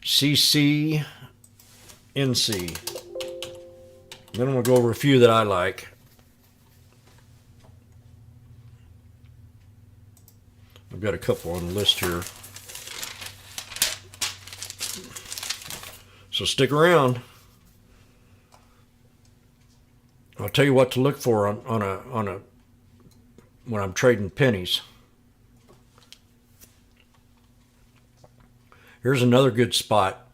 CCNC. Then I'm going to go over a few that I like. I've got a couple on the list here. So stick around. I'll tell you what to look for on when I'm trading pennies. Here's another good spot.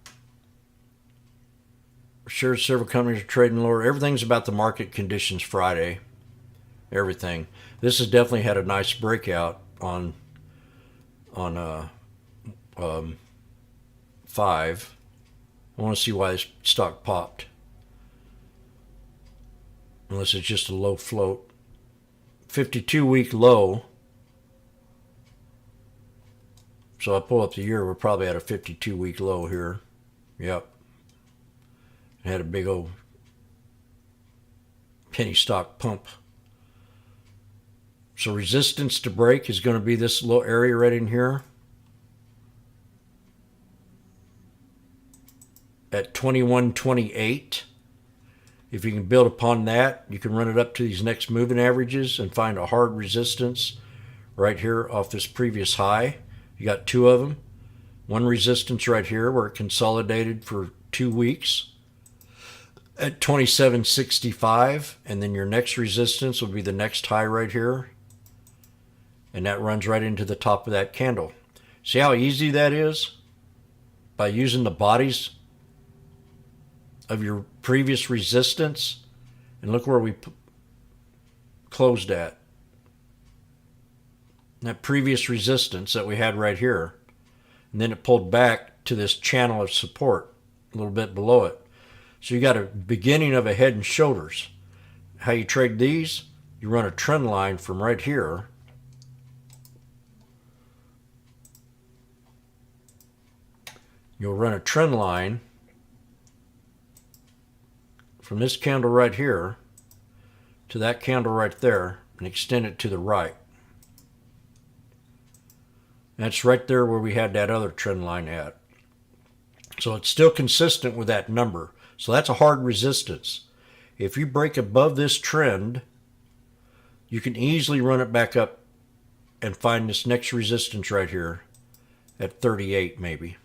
Sure, several companies are trading lower. Everything's about the market conditions Friday. Everything. This has definitely had a nice breakout on 5. I want to see why this stock popped. Unless it's just a low float. 52-week low. So I pull up the year, we're probably at a 52-week low here. Yep. Had a big old penny stock pump. So resistance to break is going to be this little area right in here at 21.28. If you can build upon that, you can run it up to these next moving averages and find a hard resistance right here off this previous high. You got two of them. One resistance right here where it consolidated for 2 weeks at 27.65, and then your next resistance will be the next high right here, and that runs right into the top of that candle. See how easy that is? By using the bodies of your previous resistance, and look where we closed at. That previous resistance that we had right here, and then it pulled back to this channel of support a little bit below it. So you got a beginning of a head and shoulders. How you trade these, you run a trend line from right here you'll run a trend line from this candle right here to that candle right there and extend it to the right. That's right there where we had that other trend line at. So it's still consistent with that number. So that's a hard resistance. If you break above this trend, you can easily run it back up and find this next resistance right here at 38 maybe.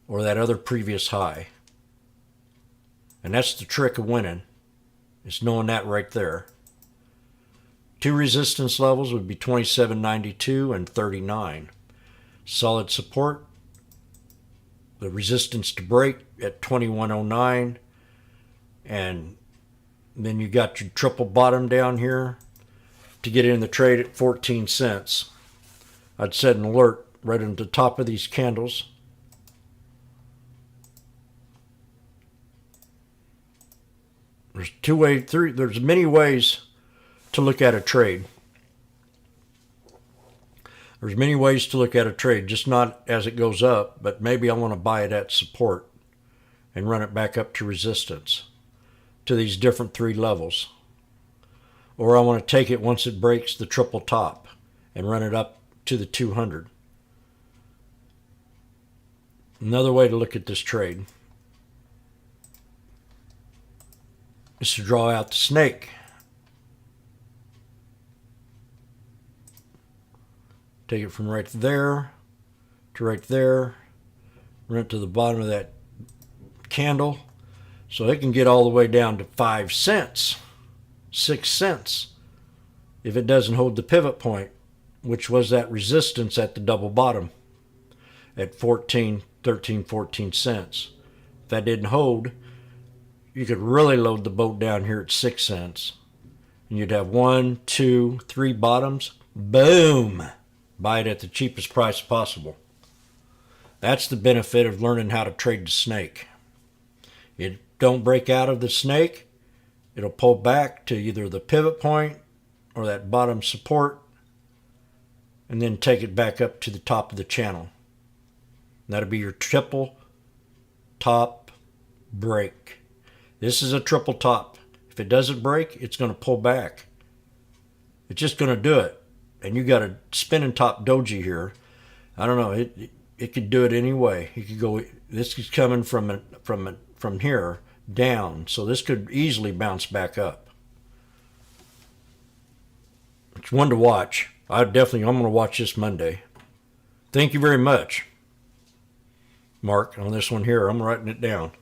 Or that other previous high. And that's the trick of winning, is knowing that right there. Two resistance levels would be 27.92 and 39. Solid support, the resistance to break at 21.09, and then you got your triple bottom down here to get in the trade at 14 cents. I'd set an alert right on the top of these candles. There's many ways to look at a trade. There's many ways to look at a trade, just not as it goes up, but maybe I want to buy it at support and run it back up to resistance to these different three levels. Or I want to take it once it breaks the triple top and run it up to the 200. Another way to look at this trade is to draw out the snake. Take it from right there to right there, run it to the bottom of that candle, so it can get all the way down to 5 cents, 6 cents, if it doesn't hold the pivot point, which was that resistance at the double bottom at 14 cents. If that didn't hold, you could really load the boat down here at 6 cents. And you'd have 1, 2, 3 bottoms. Boom! Buy it at the cheapest price possible. That's the benefit of learning how to trade the snake. It don't break out of the snake. It'll pull back to either the pivot point or that bottom support, and then take it back up to the top of the channel. That'll be your triple top break. This is a triple top. If it doesn't break, it's going to pull back. It's just going to do it. And you got a spinning top doji here. I don't know. It could do it any way. It could go. This is coming from here down, so this could easily bounce back up. It's one to watch. I'm going to watch this Monday. Thank you very much, Mark, on this one here. I'm writing it down.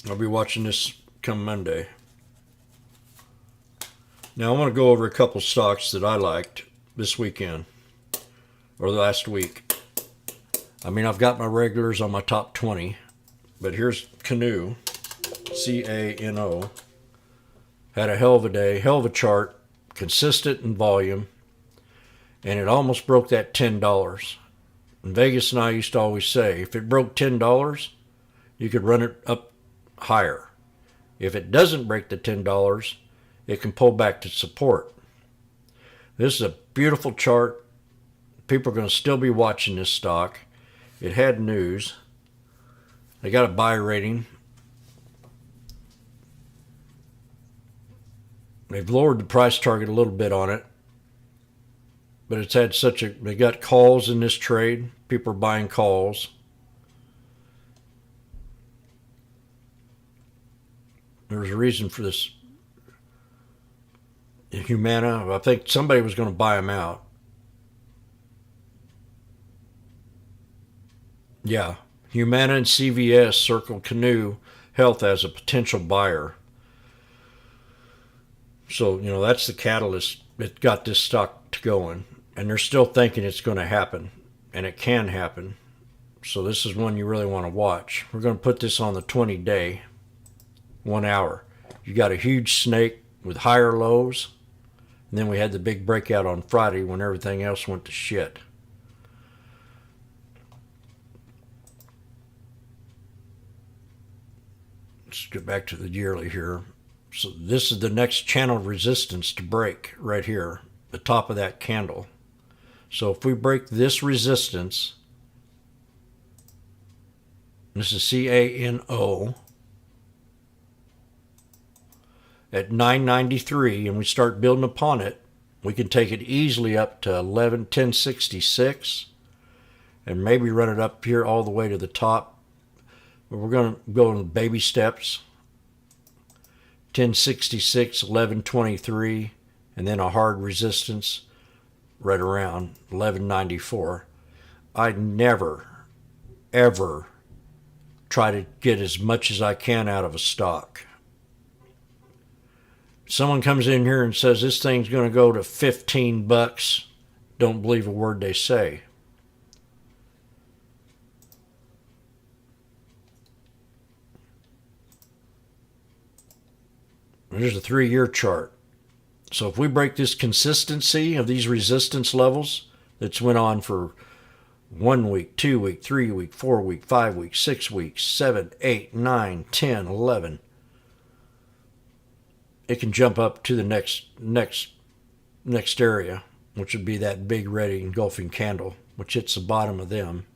I'll be watching this come Monday. Now I want to go over a couple stocks that I liked this weekend, or the last week. I mean, I've got my regulars on my top 20, but here's Cano, C-A-N-O. Had a hell of a day, hell of a chart, consistent in volume, and it almost broke that $10. And Vegas and I used to always say, if it broke $10, you could run it up higher. If it doesn't break the $10, it can pull back to support. This is a beautiful chart. People are going to still be watching this stock. It had news. They got a buy rating. They've lowered the price target a little bit on it, but it's had they got calls in this trade. People are buying calls. There's a reason for this. Humana, I think somebody was going to buy them out. Yeah. Humana and CVS circled Canoe Health as a potential buyer. So, that's the catalyst that got this stock to going. And they're still thinking it's going to happen. And it can happen. So this is one you really want to watch. We're going to put this on the 20-day, 1 hour. You got a huge snake with higher lows. And then we had the big breakout on Friday when everything else went to shit. Let's get back to the yearly here. So this is the next channel of resistance to break right here, the top of that candle. So if we break this resistance, this is CANO, at 993, and we start building upon it, we can take it easily up to 1066 and maybe run it up here all the way to the top. But we're going to go in baby steps. 1066, 1123, and then a hard resistance right around 1194. I never, ever try to get as much as I can out of a stock. Someone comes in here and says this thing's going to go to $15. Don't believe a word they say. There's a 3-year chart. So if we break this consistency of these resistance levels that's went on for 1 week, 2 week, 3 week, 4 week, 5 week, 6 weeks, 7, 8, 9, 10, 11, it can jump up to the next area, which would be that big red engulfing candle, which hits the bottom of them.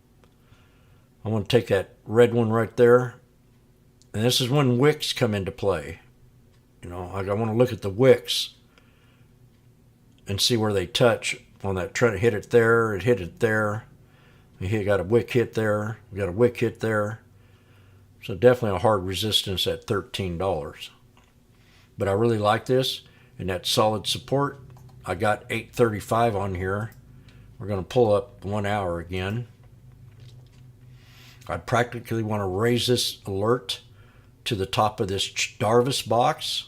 I want to take that red one right there, and this is when wicks come into play. I want to look at the wicks and see where they touch on that. Try to hit it there. It hit it there. We got a wick hit there. We got a wick hit there. So definitely a hard resistance at $13. But I really like this, and that solid support. I got 835 on here. We're going to pull up 1 hour again. I practically want to raise this alert to the top of this Darvis box.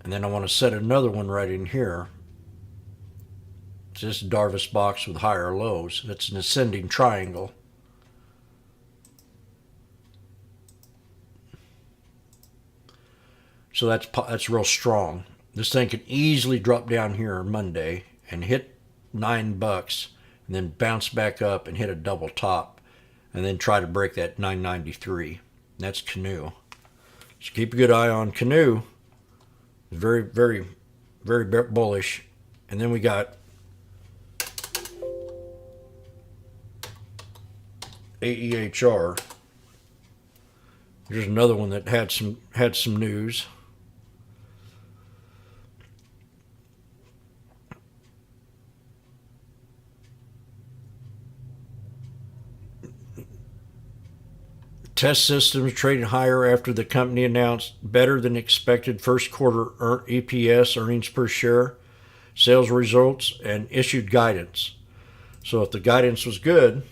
And then I want to set another one right in here. It's this Darvis box with higher lows. That's an ascending triangle. So that's real strong. This thing can easily drop down here on Monday and hit $9 and then bounce back up and hit a double top and then try to break that 993. That's Canoe. So keep a good eye on Canoe. Very, very, very bullish. And then we got AEHR. Here's another one that had some news. Test Systems traded higher after the company announced better than expected first quarter EPS, earnings per share, sales results, and issued guidance. So if the guidance was good,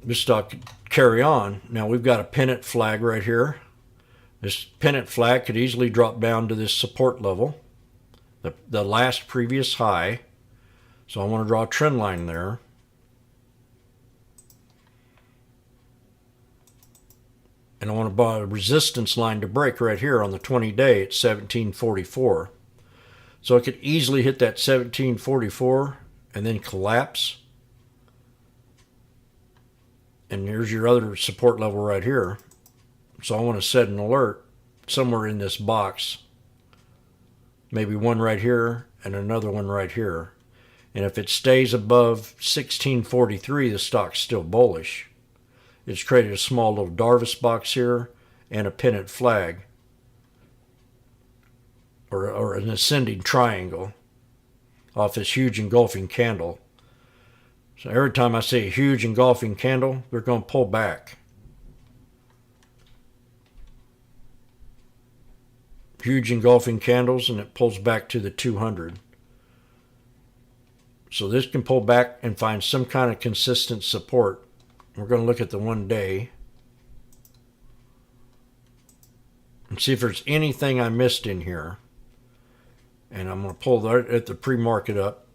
this stock could carry on. Now we've got a pennant flag right here. This pennant flag could easily drop down to this support level, the last previous high. So I want to draw a trend line there. And I want to buy a resistance line to break right here on the 20-day at 1744. So it could easily hit that 1744 and then collapse. And here's your other support level right here. So I want to set an alert somewhere in this box. Maybe one right here and another one right here. And if it stays above 1643, the stock's still bullish. It's created a small little Darvis box here and a pennant flag, or an ascending triangle off this huge engulfing candle. So every time I see a huge engulfing candle, they're going to pull back. Huge engulfing candles, and it pulls back to the 200. So this can pull back and find some kind of consistent support. We're going to look at the 1 day and see if there's anything I missed in here. And I'm going to pull that at the pre-market up.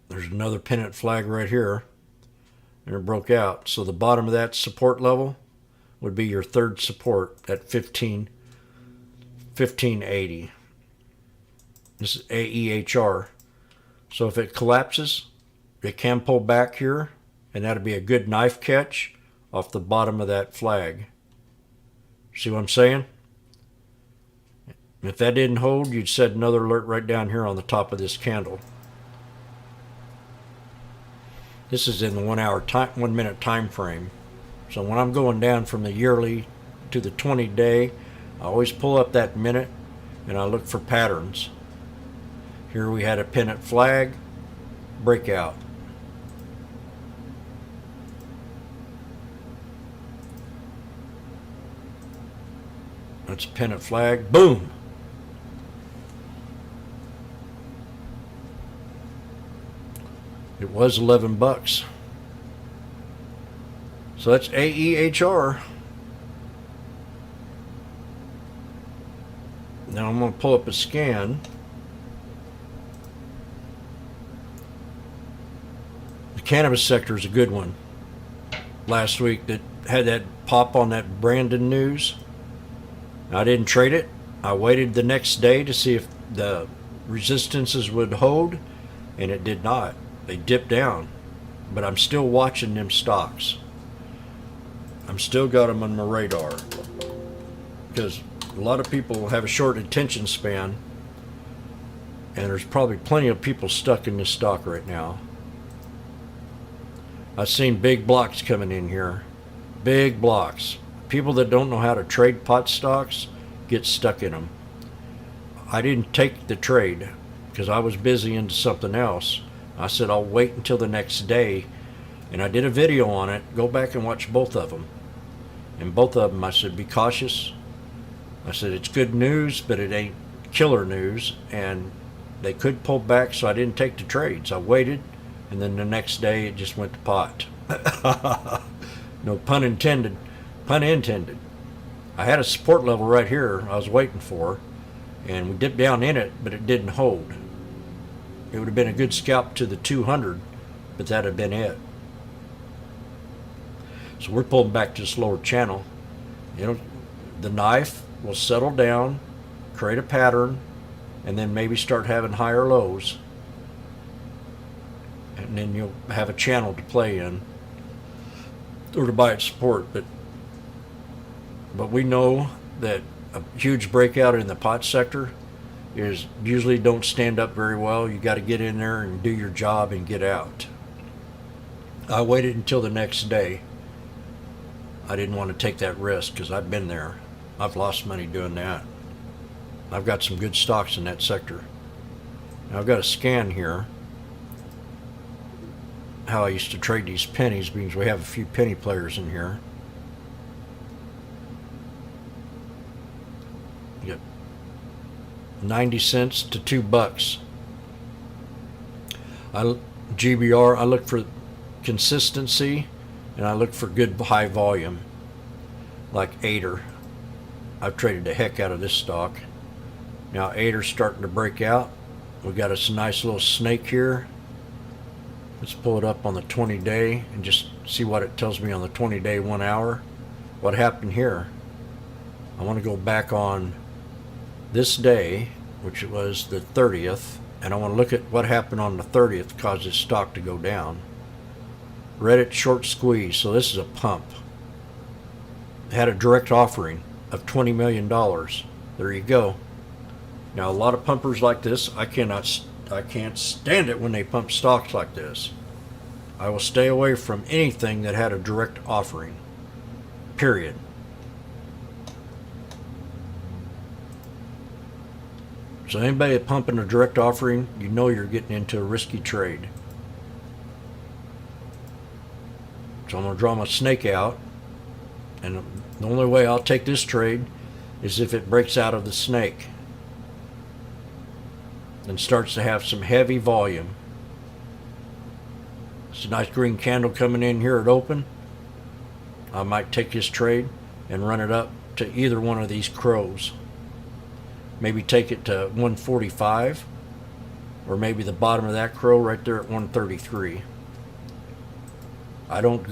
There's another pennant flag right here, and it broke out. So the bottom of that support level would be your third support at 1580. This is AEHR. So if it collapses, it can pull back here, and that'll be a good knife catch off the bottom of that flag. See what I'm saying? If that didn't hold, you'd set another alert right down here on the top of this candle. This is in the 1 minute time frame. So when I'm going down from the yearly to the 20 day, I always pull up that minute and I look for patterns. Here we had a pennant flag breakout. That's a pennant flag. Boom! It was $11. So that's AEHR. Now I'm going to pull up a scan. The cannabis sector is a good one. Last week that had that pop on that Brandon news. I didn't trade it. I waited the next day to see if the resistances would hold, and it did not. They dipped down, but I'm still watching them stocks. I'm still got them on my radar because a lot of people have a short attention span, and there's probably plenty of people stuck in this stock right now. I've seen big blocks coming in here, big blocks. People that don't know how to trade pot stocks get stuck in them. I didn't take the trade because I was busy into something else. I said I'll wait until the next day, and I did a video on it. Go back and watch both of them. And both of them I said be cautious. I said it's good news, but it ain't killer news, and they could pull back, so I didn't take the trades. I waited, and then the next day it just went to pot. No pun intended. Pun intended. I had a support level right here I was waiting for, and we dipped down in it, but it didn't hold. It would have been a good scalp to the 200, but that would have been it. So we're pulling back to this lower channel. You know, the knife will settle down, create a pattern, and then maybe start having higher lows. And then you'll have a channel to play in or to buy its support. But we know that a huge breakout in the pot sector is usually don't stand up very well. You got to get in there and do your job and get out. I waited until the next day. I didn't want to take that risk because I've been there. I've lost money doing that. I've got some good stocks in that sector. Now I've got a scan here. How I used to trade these pennies because we have a few penny players in here. You got 90 cents to $2. GBR, I look for consistency and I look for good high volume, like Ader. I've traded the heck out of this stock. Now Ader's starting to break out. We got us a nice little snake here. Let's pull it up on the 20 day and just see what it tells me on the 20 day 1 hour. What happened here? I want to go back on this day, which was the 30th, and I want to look at what happened on the 30th to cause this stock to go down. Reddit short squeeze, so this is a pump. It had a direct offering of $20 million. There you go. Now a lot of pumpers like this, I can't stand it when they pump stocks like this. I will stay away from anything that had a direct offering. Period. So anybody pumping a direct offering, you know you're getting into a risky trade. So I'm going to draw my snake out, and the only way I'll take this trade is if it breaks out of the snake. and starts to have some heavy volume. It's a nice green candle coming in here at open. I might take his trade and run it up to either one of these crows. Maybe take it to 145, or maybe the bottom of that crow right there at 133. I don't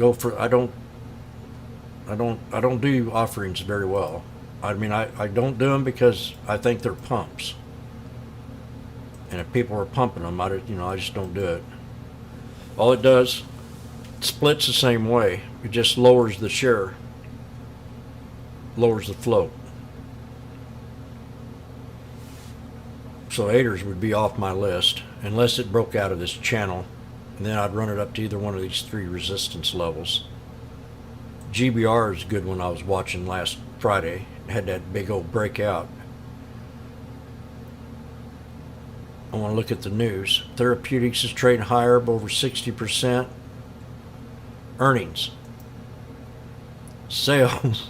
do offerings very well. I mean, I don't do them because I think they're pumps. And if people are pumping them, I just don't do it. All it does, it splits the same way. It just lowers the share, lowers the float. So 8ers would be off my list unless it broke out of this channel, and then I'd run it up to either one of these 3 resistance levels. GBR is a good one. I was watching last Friday. It had that big old breakout. I want to look at the news. Therapeutics is trading higher by over 60%. Earnings. Sales.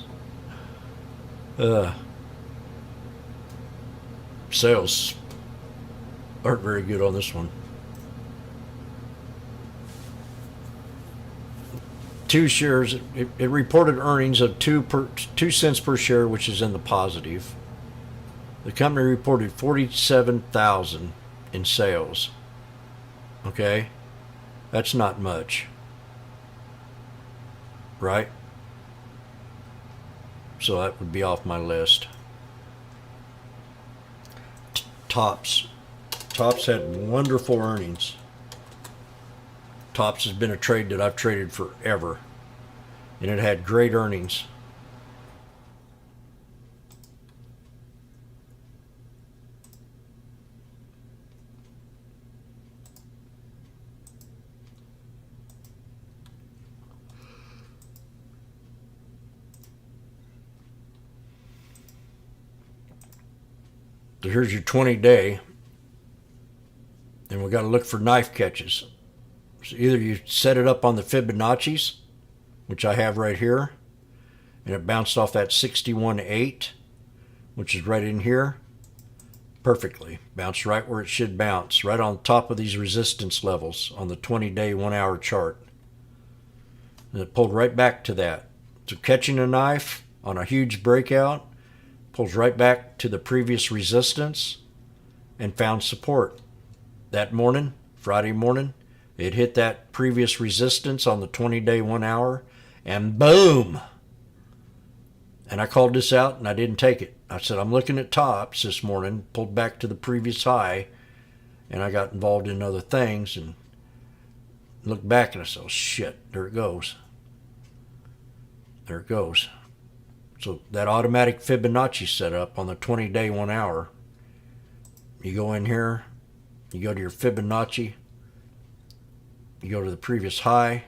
Sales aren't very good on this one. 2 shares. It reported earnings of 2 cents per share, which is in the positive. The company reported 47,000 in sales. Okay, that's not much, right? So that would be off my list. Tops had wonderful earnings. Tops has been a trade that I've traded forever, and it had great earnings. So here's your 20-day, and we got to look for knife catches. So either you set it up on the Fibonacci's, which I have right here, and it bounced off that 61.8, which is right in here, perfectly. Bounced right where it should bounce, right on top of these resistance levels on the 20-day 1-hour chart. And it pulled right back to that. So catching a knife on a huge breakout, pulls right back to the previous resistance and found support. That morning, Friday morning, it hit that previous resistance on the 20-day 1-hour, and boom! And I called this out, and I didn't take it. I said, I'm looking at tops this morning, pulled back to the previous high, and I got involved in other things, and looked back, and I said, oh, shit, there it goes. There it goes. So that automatic Fibonacci setup on the 20-day 1-hour, you go in here, you go to your Fibonacci, you go to the previous high,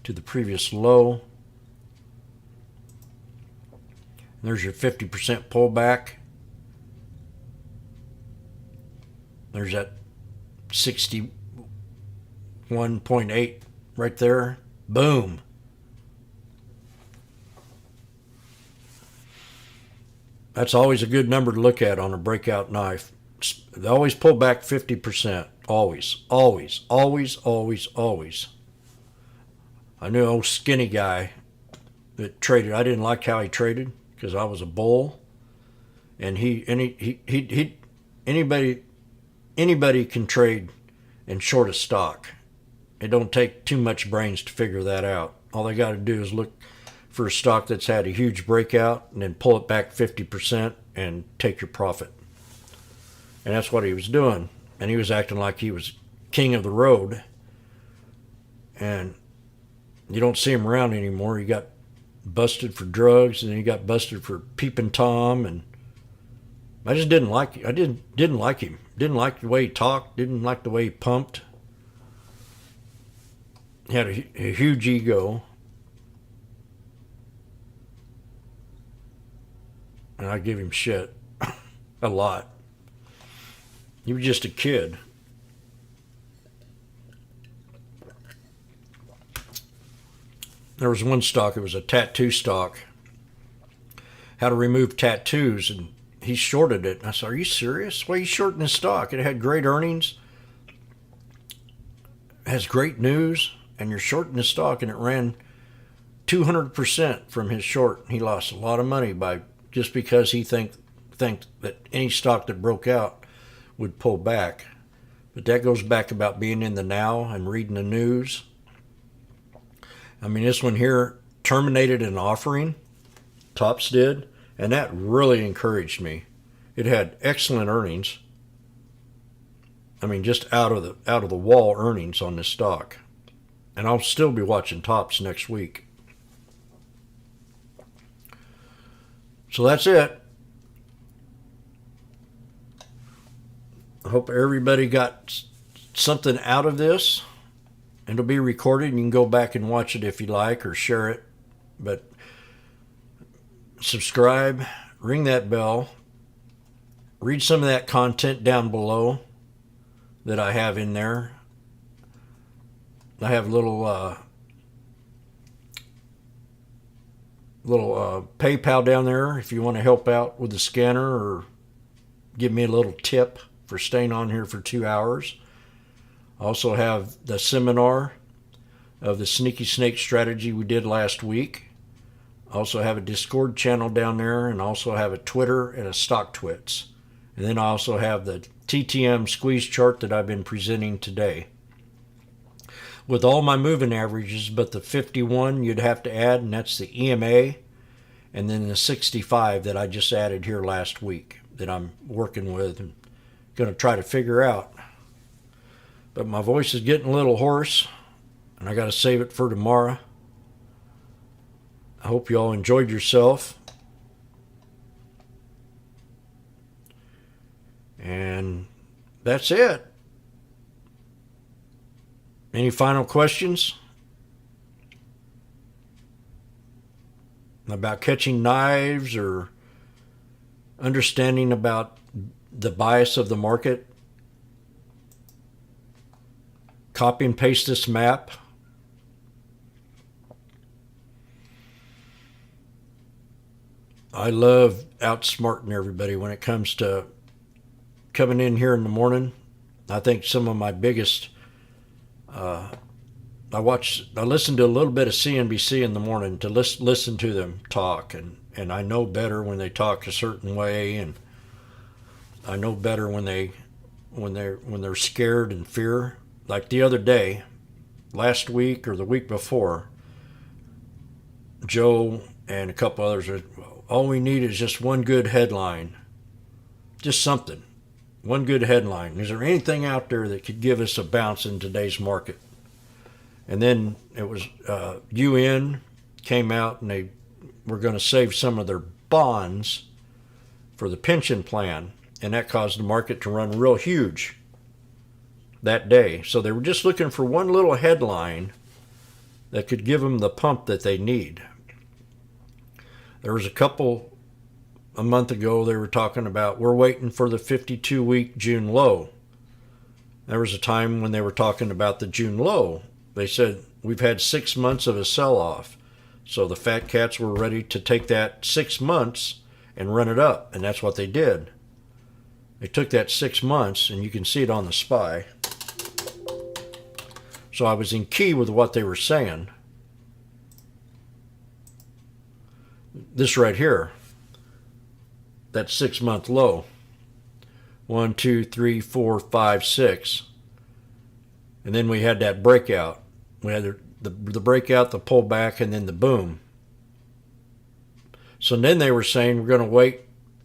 to the previous low, and there's your 50% pullback. There's that 61.8 right there. Boom. That's always a good number to look at on a breakout knife. They always pull back 50%. Always, always, always, always, always. I knew an old skinny guy that traded. I didn't like how he traded because I was a bull. And anybody can trade and short a stock. It don't take too much brains to figure that out. All they got to do is look for a stock that's had a huge breakout and then pull it back 50% and take your profit. And that's what he was doing. And he was acting like he was king of the road. And you don't see him around anymore. He got busted for drugs, and then he got busted for peeping Tom. And I just didn't like it. I didn't like him. Didn't like the way he talked. Didn't like the way he pumped. He had a huge ego. And I give him shit a lot. He was just a kid. There was one stock, it was a tattoo stock. How to remove tattoos, and he shorted it. And I said, "Are you serious? Why are you shorting this stock? It had great earnings, has great news, and you're shorting the stock." And it ran 200% from his short. He lost a lot of money by just because he think that any stock that broke out would pull back. But that goes back about being in the now and reading the news. I mean, this one here terminated an offering, Tops did, and that really encouraged me. It had excellent earnings. I mean, just out of the wall earnings on this stock. And I'll still be watching Tops next week. So that's it. I hope everybody got something out of this. It'll be recorded. You can go back and watch it if you like, or share it. But subscribe, ring that bell, read some of that content down below that I have in there. I have little PayPal down there if you want to help out with the scanner or give me a little tip for staying on here for 2 hours. I also have the seminar of the sneaky snake strategy we did last week. I also have a Discord channel down there, and also have a Twitter and a Stock Twits. And then I also have the TTM squeeze chart that I've been presenting today. With all my moving averages, but the 51 you'd have to add, and that's the EMA, and then the 65 that I just added here last week that I'm working with and going to try to figure out. But my voice is getting a little hoarse, and I got to save it for tomorrow. I hope you all enjoyed yourself. And that's it. Any final questions about catching knives or understanding about the bias of the market? Copy and paste this map. I love outsmarting everybody when it comes to coming in here in the morning. I think some of my biggest I listen to a little bit of CNBC in the morning to listen to them talk, and I know better when they talk a certain way, and I know better when they're scared and fear. Like the other day, last week or the week before, Joe and a couple others are, all we need is just one good headline, just something, one good headline. Is there anything out there that could give us a bounce in today's market? And then it was UN came out, and they were going to save some of their bonds for the pension plan, and that caused the market to run real huge that day. So they were just looking for one little headline that could give them the pump that they need. There was a month ago, they were talking about, we're waiting for the 52-week June low. There was a time when they were talking about the June low. They said, we've had 6 months of a sell-off. So the fat cats were ready to take that 6 months and run it up. And that's what they did. They took that 6 months, and you can see it on the SPY. So I was in key with what they were saying. This right here, that 6 month low. 1, 2, 3, 4, 5, 6. And then we had that breakout. We had the breakout, the pullback, and then the boom. So then they were saying we're going to wait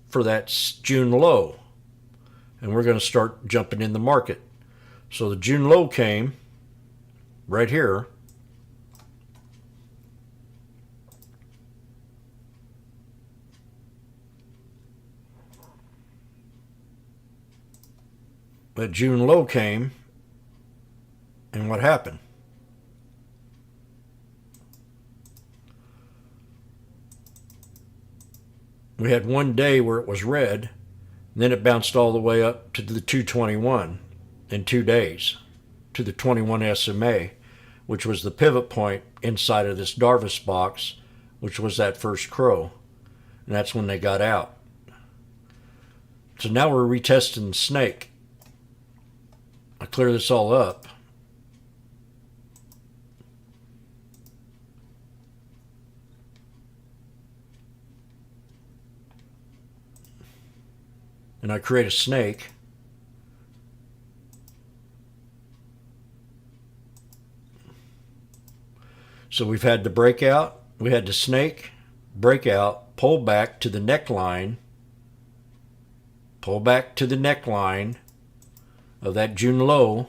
for that June low, and we're going to start jumping in the market. So the June low came right here. That June low came, and what happened? We had one day where it was red, and then it bounced all the way up to the 221 in 2 days, to the 21 SMA, which was the pivot point inside of this Darvis box, which was that first crow. And that's when they got out. So now we're retesting the snake. I clear this all up. And I create a snake. So we've had the breakout, we had the snake, breakout, pull back to the neckline, pull back to the neckline of that June low.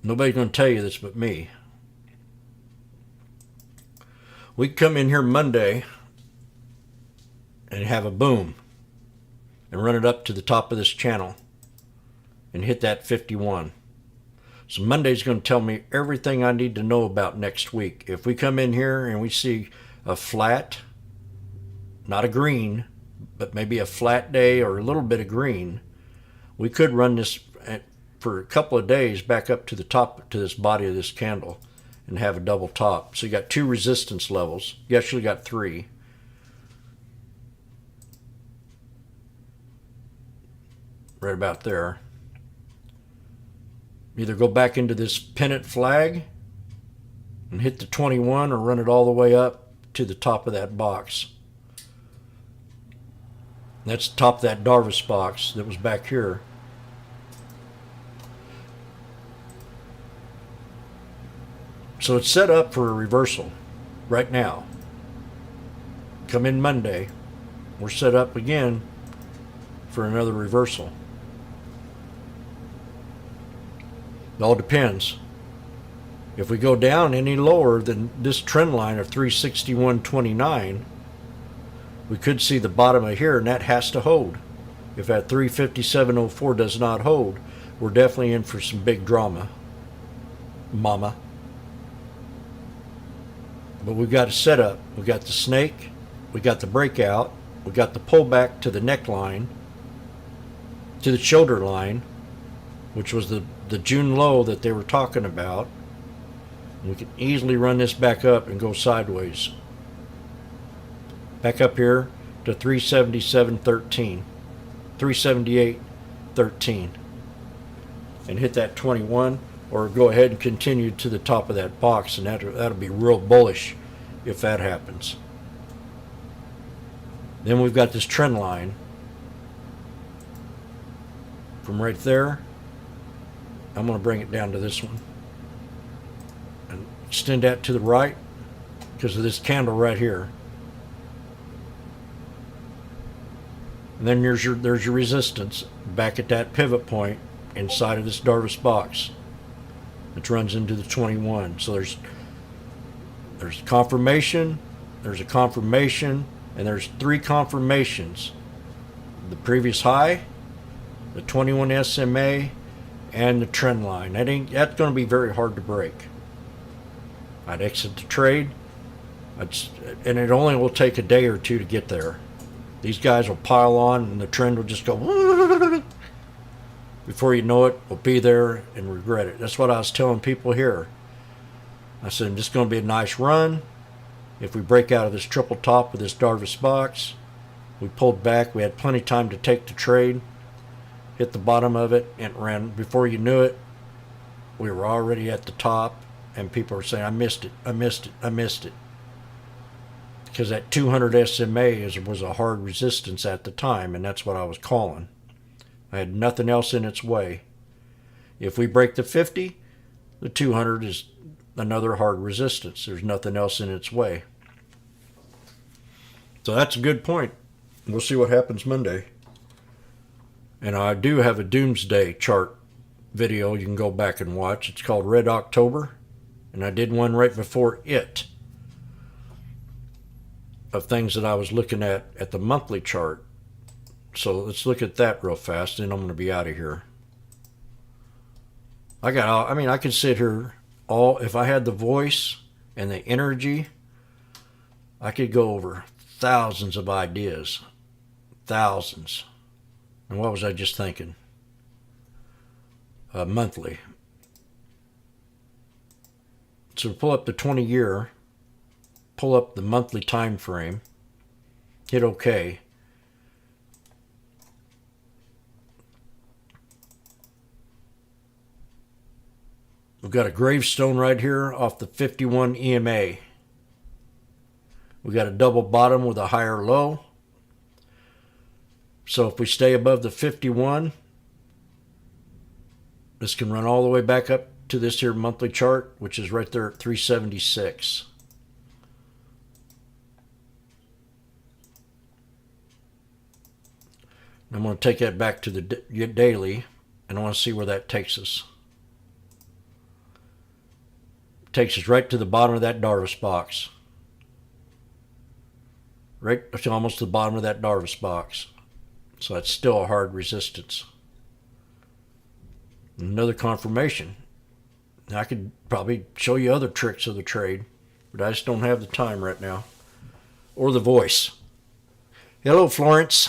Nobody's going to tell you this but me. We come in here Monday and have a boom and run it up to the top of this channel and hit that 51. So Monday's going to tell me everything I need to know about next week. If we come in here and we see a flat, not a green, but maybe a flat day or a little bit of green, we could run this for a couple of days back up to the top, to this body of this candle, and have a double top. So you got 2 resistance levels. You actually got 3. Right about there. Either go back into this pennant flag and hit the 21 or run it all the way up to the top of that box. That's the top of that Darvis box that was back here. So it's set up for a reversal right now. Come in Monday, we're set up again for another reversal. It all depends. If we go down any lower than this trend line of 361.29, we could see the bottom of here, and that has to hold. If that 357.04 does not hold, we're definitely in for some big drama, mama. But we've got a setup. We got the snake, we got the breakout, we got the pullback to the neckline, to the shoulder line, which was the June low that they were talking about. And we can easily run this back up and go sideways. Back up here to 377.13, 378.13, and hit that 21, or go ahead and continue to the top of that box, and that'll be real bullish if that happens. Then we've got this trend line from right there. I'm going to bring it down to this one and extend that to the right because of this candle right here. And then there's your resistance back at that pivot point inside of this Darvis box, which runs into the 21. So there's confirmation, there's a confirmation, and there's 3 confirmations: the previous high, the 21 SMA, and the trend line. That's going to be very hard to break. I'd exit the trade, and it only will take a day or 2 to get there. These guys will pile on, and the trend will just go. Before you know it, we'll be there and regret it. That's what I was telling people here. I said, this is going to be a nice run. If we break out of this triple top with this Darvis box, we pulled back. We had plenty of time to take the trade. Hit the bottom of it and ran. Before you knew it, we were already at the top, and people were saying, I missed it, I missed it, I missed it. Because that 200 SMA was a hard resistance at the time, and that's what I was calling. I had nothing else in its way. If we break the 50, the 200 is another hard resistance. There's nothing else in its way. So that's a good point. We'll see what happens Monday. And I do have a doomsday chart video you can go back and watch. It's called Red October, and I did one right before it of things that I was looking at the monthly chart. So let's look at that real fast, and I'm going to be out of here. I could sit here if I had the voice and the energy, I could go over thousands of ideas. Thousands. And what was I just thinking? Monthly. So pull up the 20-year, pull up the monthly time frame, hit OK, We've got a gravestone right here off the 51 EMA. We got a double bottom with a higher low. So if we stay above the 51, this can run all the way back up to this here monthly chart, which is right there at 376. I'm going to take that back to the daily, and I want to see where that takes us. Takes us right to the bottom of that Darvas box. Right to almost the bottom of that Darvas box. So that's still a hard resistance. Another confirmation. I could probably show you other tricks of the trade, but I just don't have the time right now. Or the voice. Hello, Florence.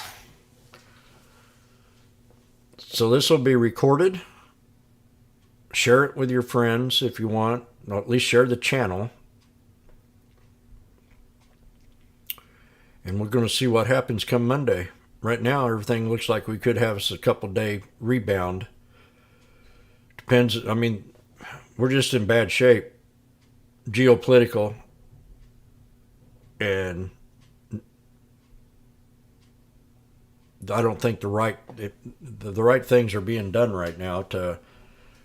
So this will be recorded. Share it with your friends if you want. Or at least share the channel. And we're going to see what happens come Monday. Right now, everything looks like we could have us a couple-day rebound. Depends. I mean, we're just in bad shape. Geopolitical. And I don't think the right things are being done right now to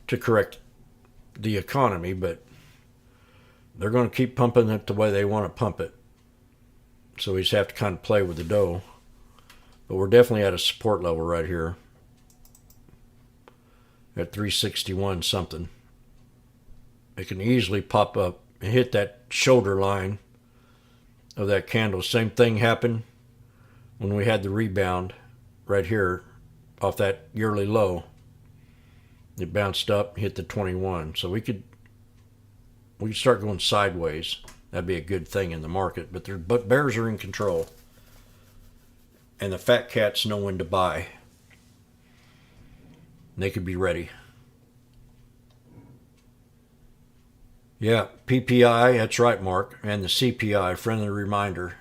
correct the economy, but they're going to keep pumping it the way they want to pump it. So we just have to kind of play with the dough. But we're definitely at a support level right here at 361 something. It can easily pop up and hit that shoulder line of that candle. Same thing happened when we had the rebound right here off that yearly low. It bounced up, hit the 21. So we could start going sideways. That'd be a good thing in the market. But bears are in control. And the fat cats know when to buy. They could be ready. Yeah, PPI, that's right, Mark. And the CPI, friendly reminder.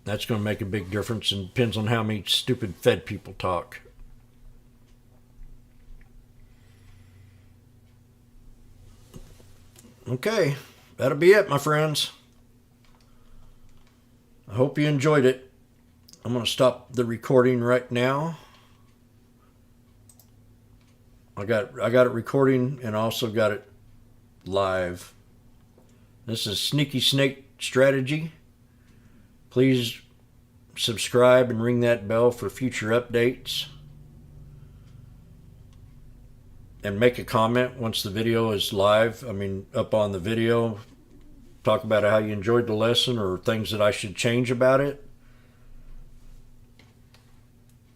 That's going to make a big difference, and depends on how many stupid Fed people talk. Okay, that'll be it, my friends. I hope you enjoyed it. I'm going to stop the recording right now. I got it recording and also got it live. This is Sneaky Snake Strategy. Please subscribe and ring that bell for future updates. And make a comment once the video is live. I mean, up on the video. Talk about how you enjoyed the lesson or things that I should change about it.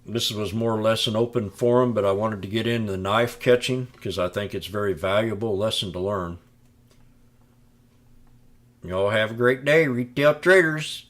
This was more or less an open forum, but I wanted to get into the knife catching because I think it's a very valuable lesson to learn. You all have a great day, retail traders.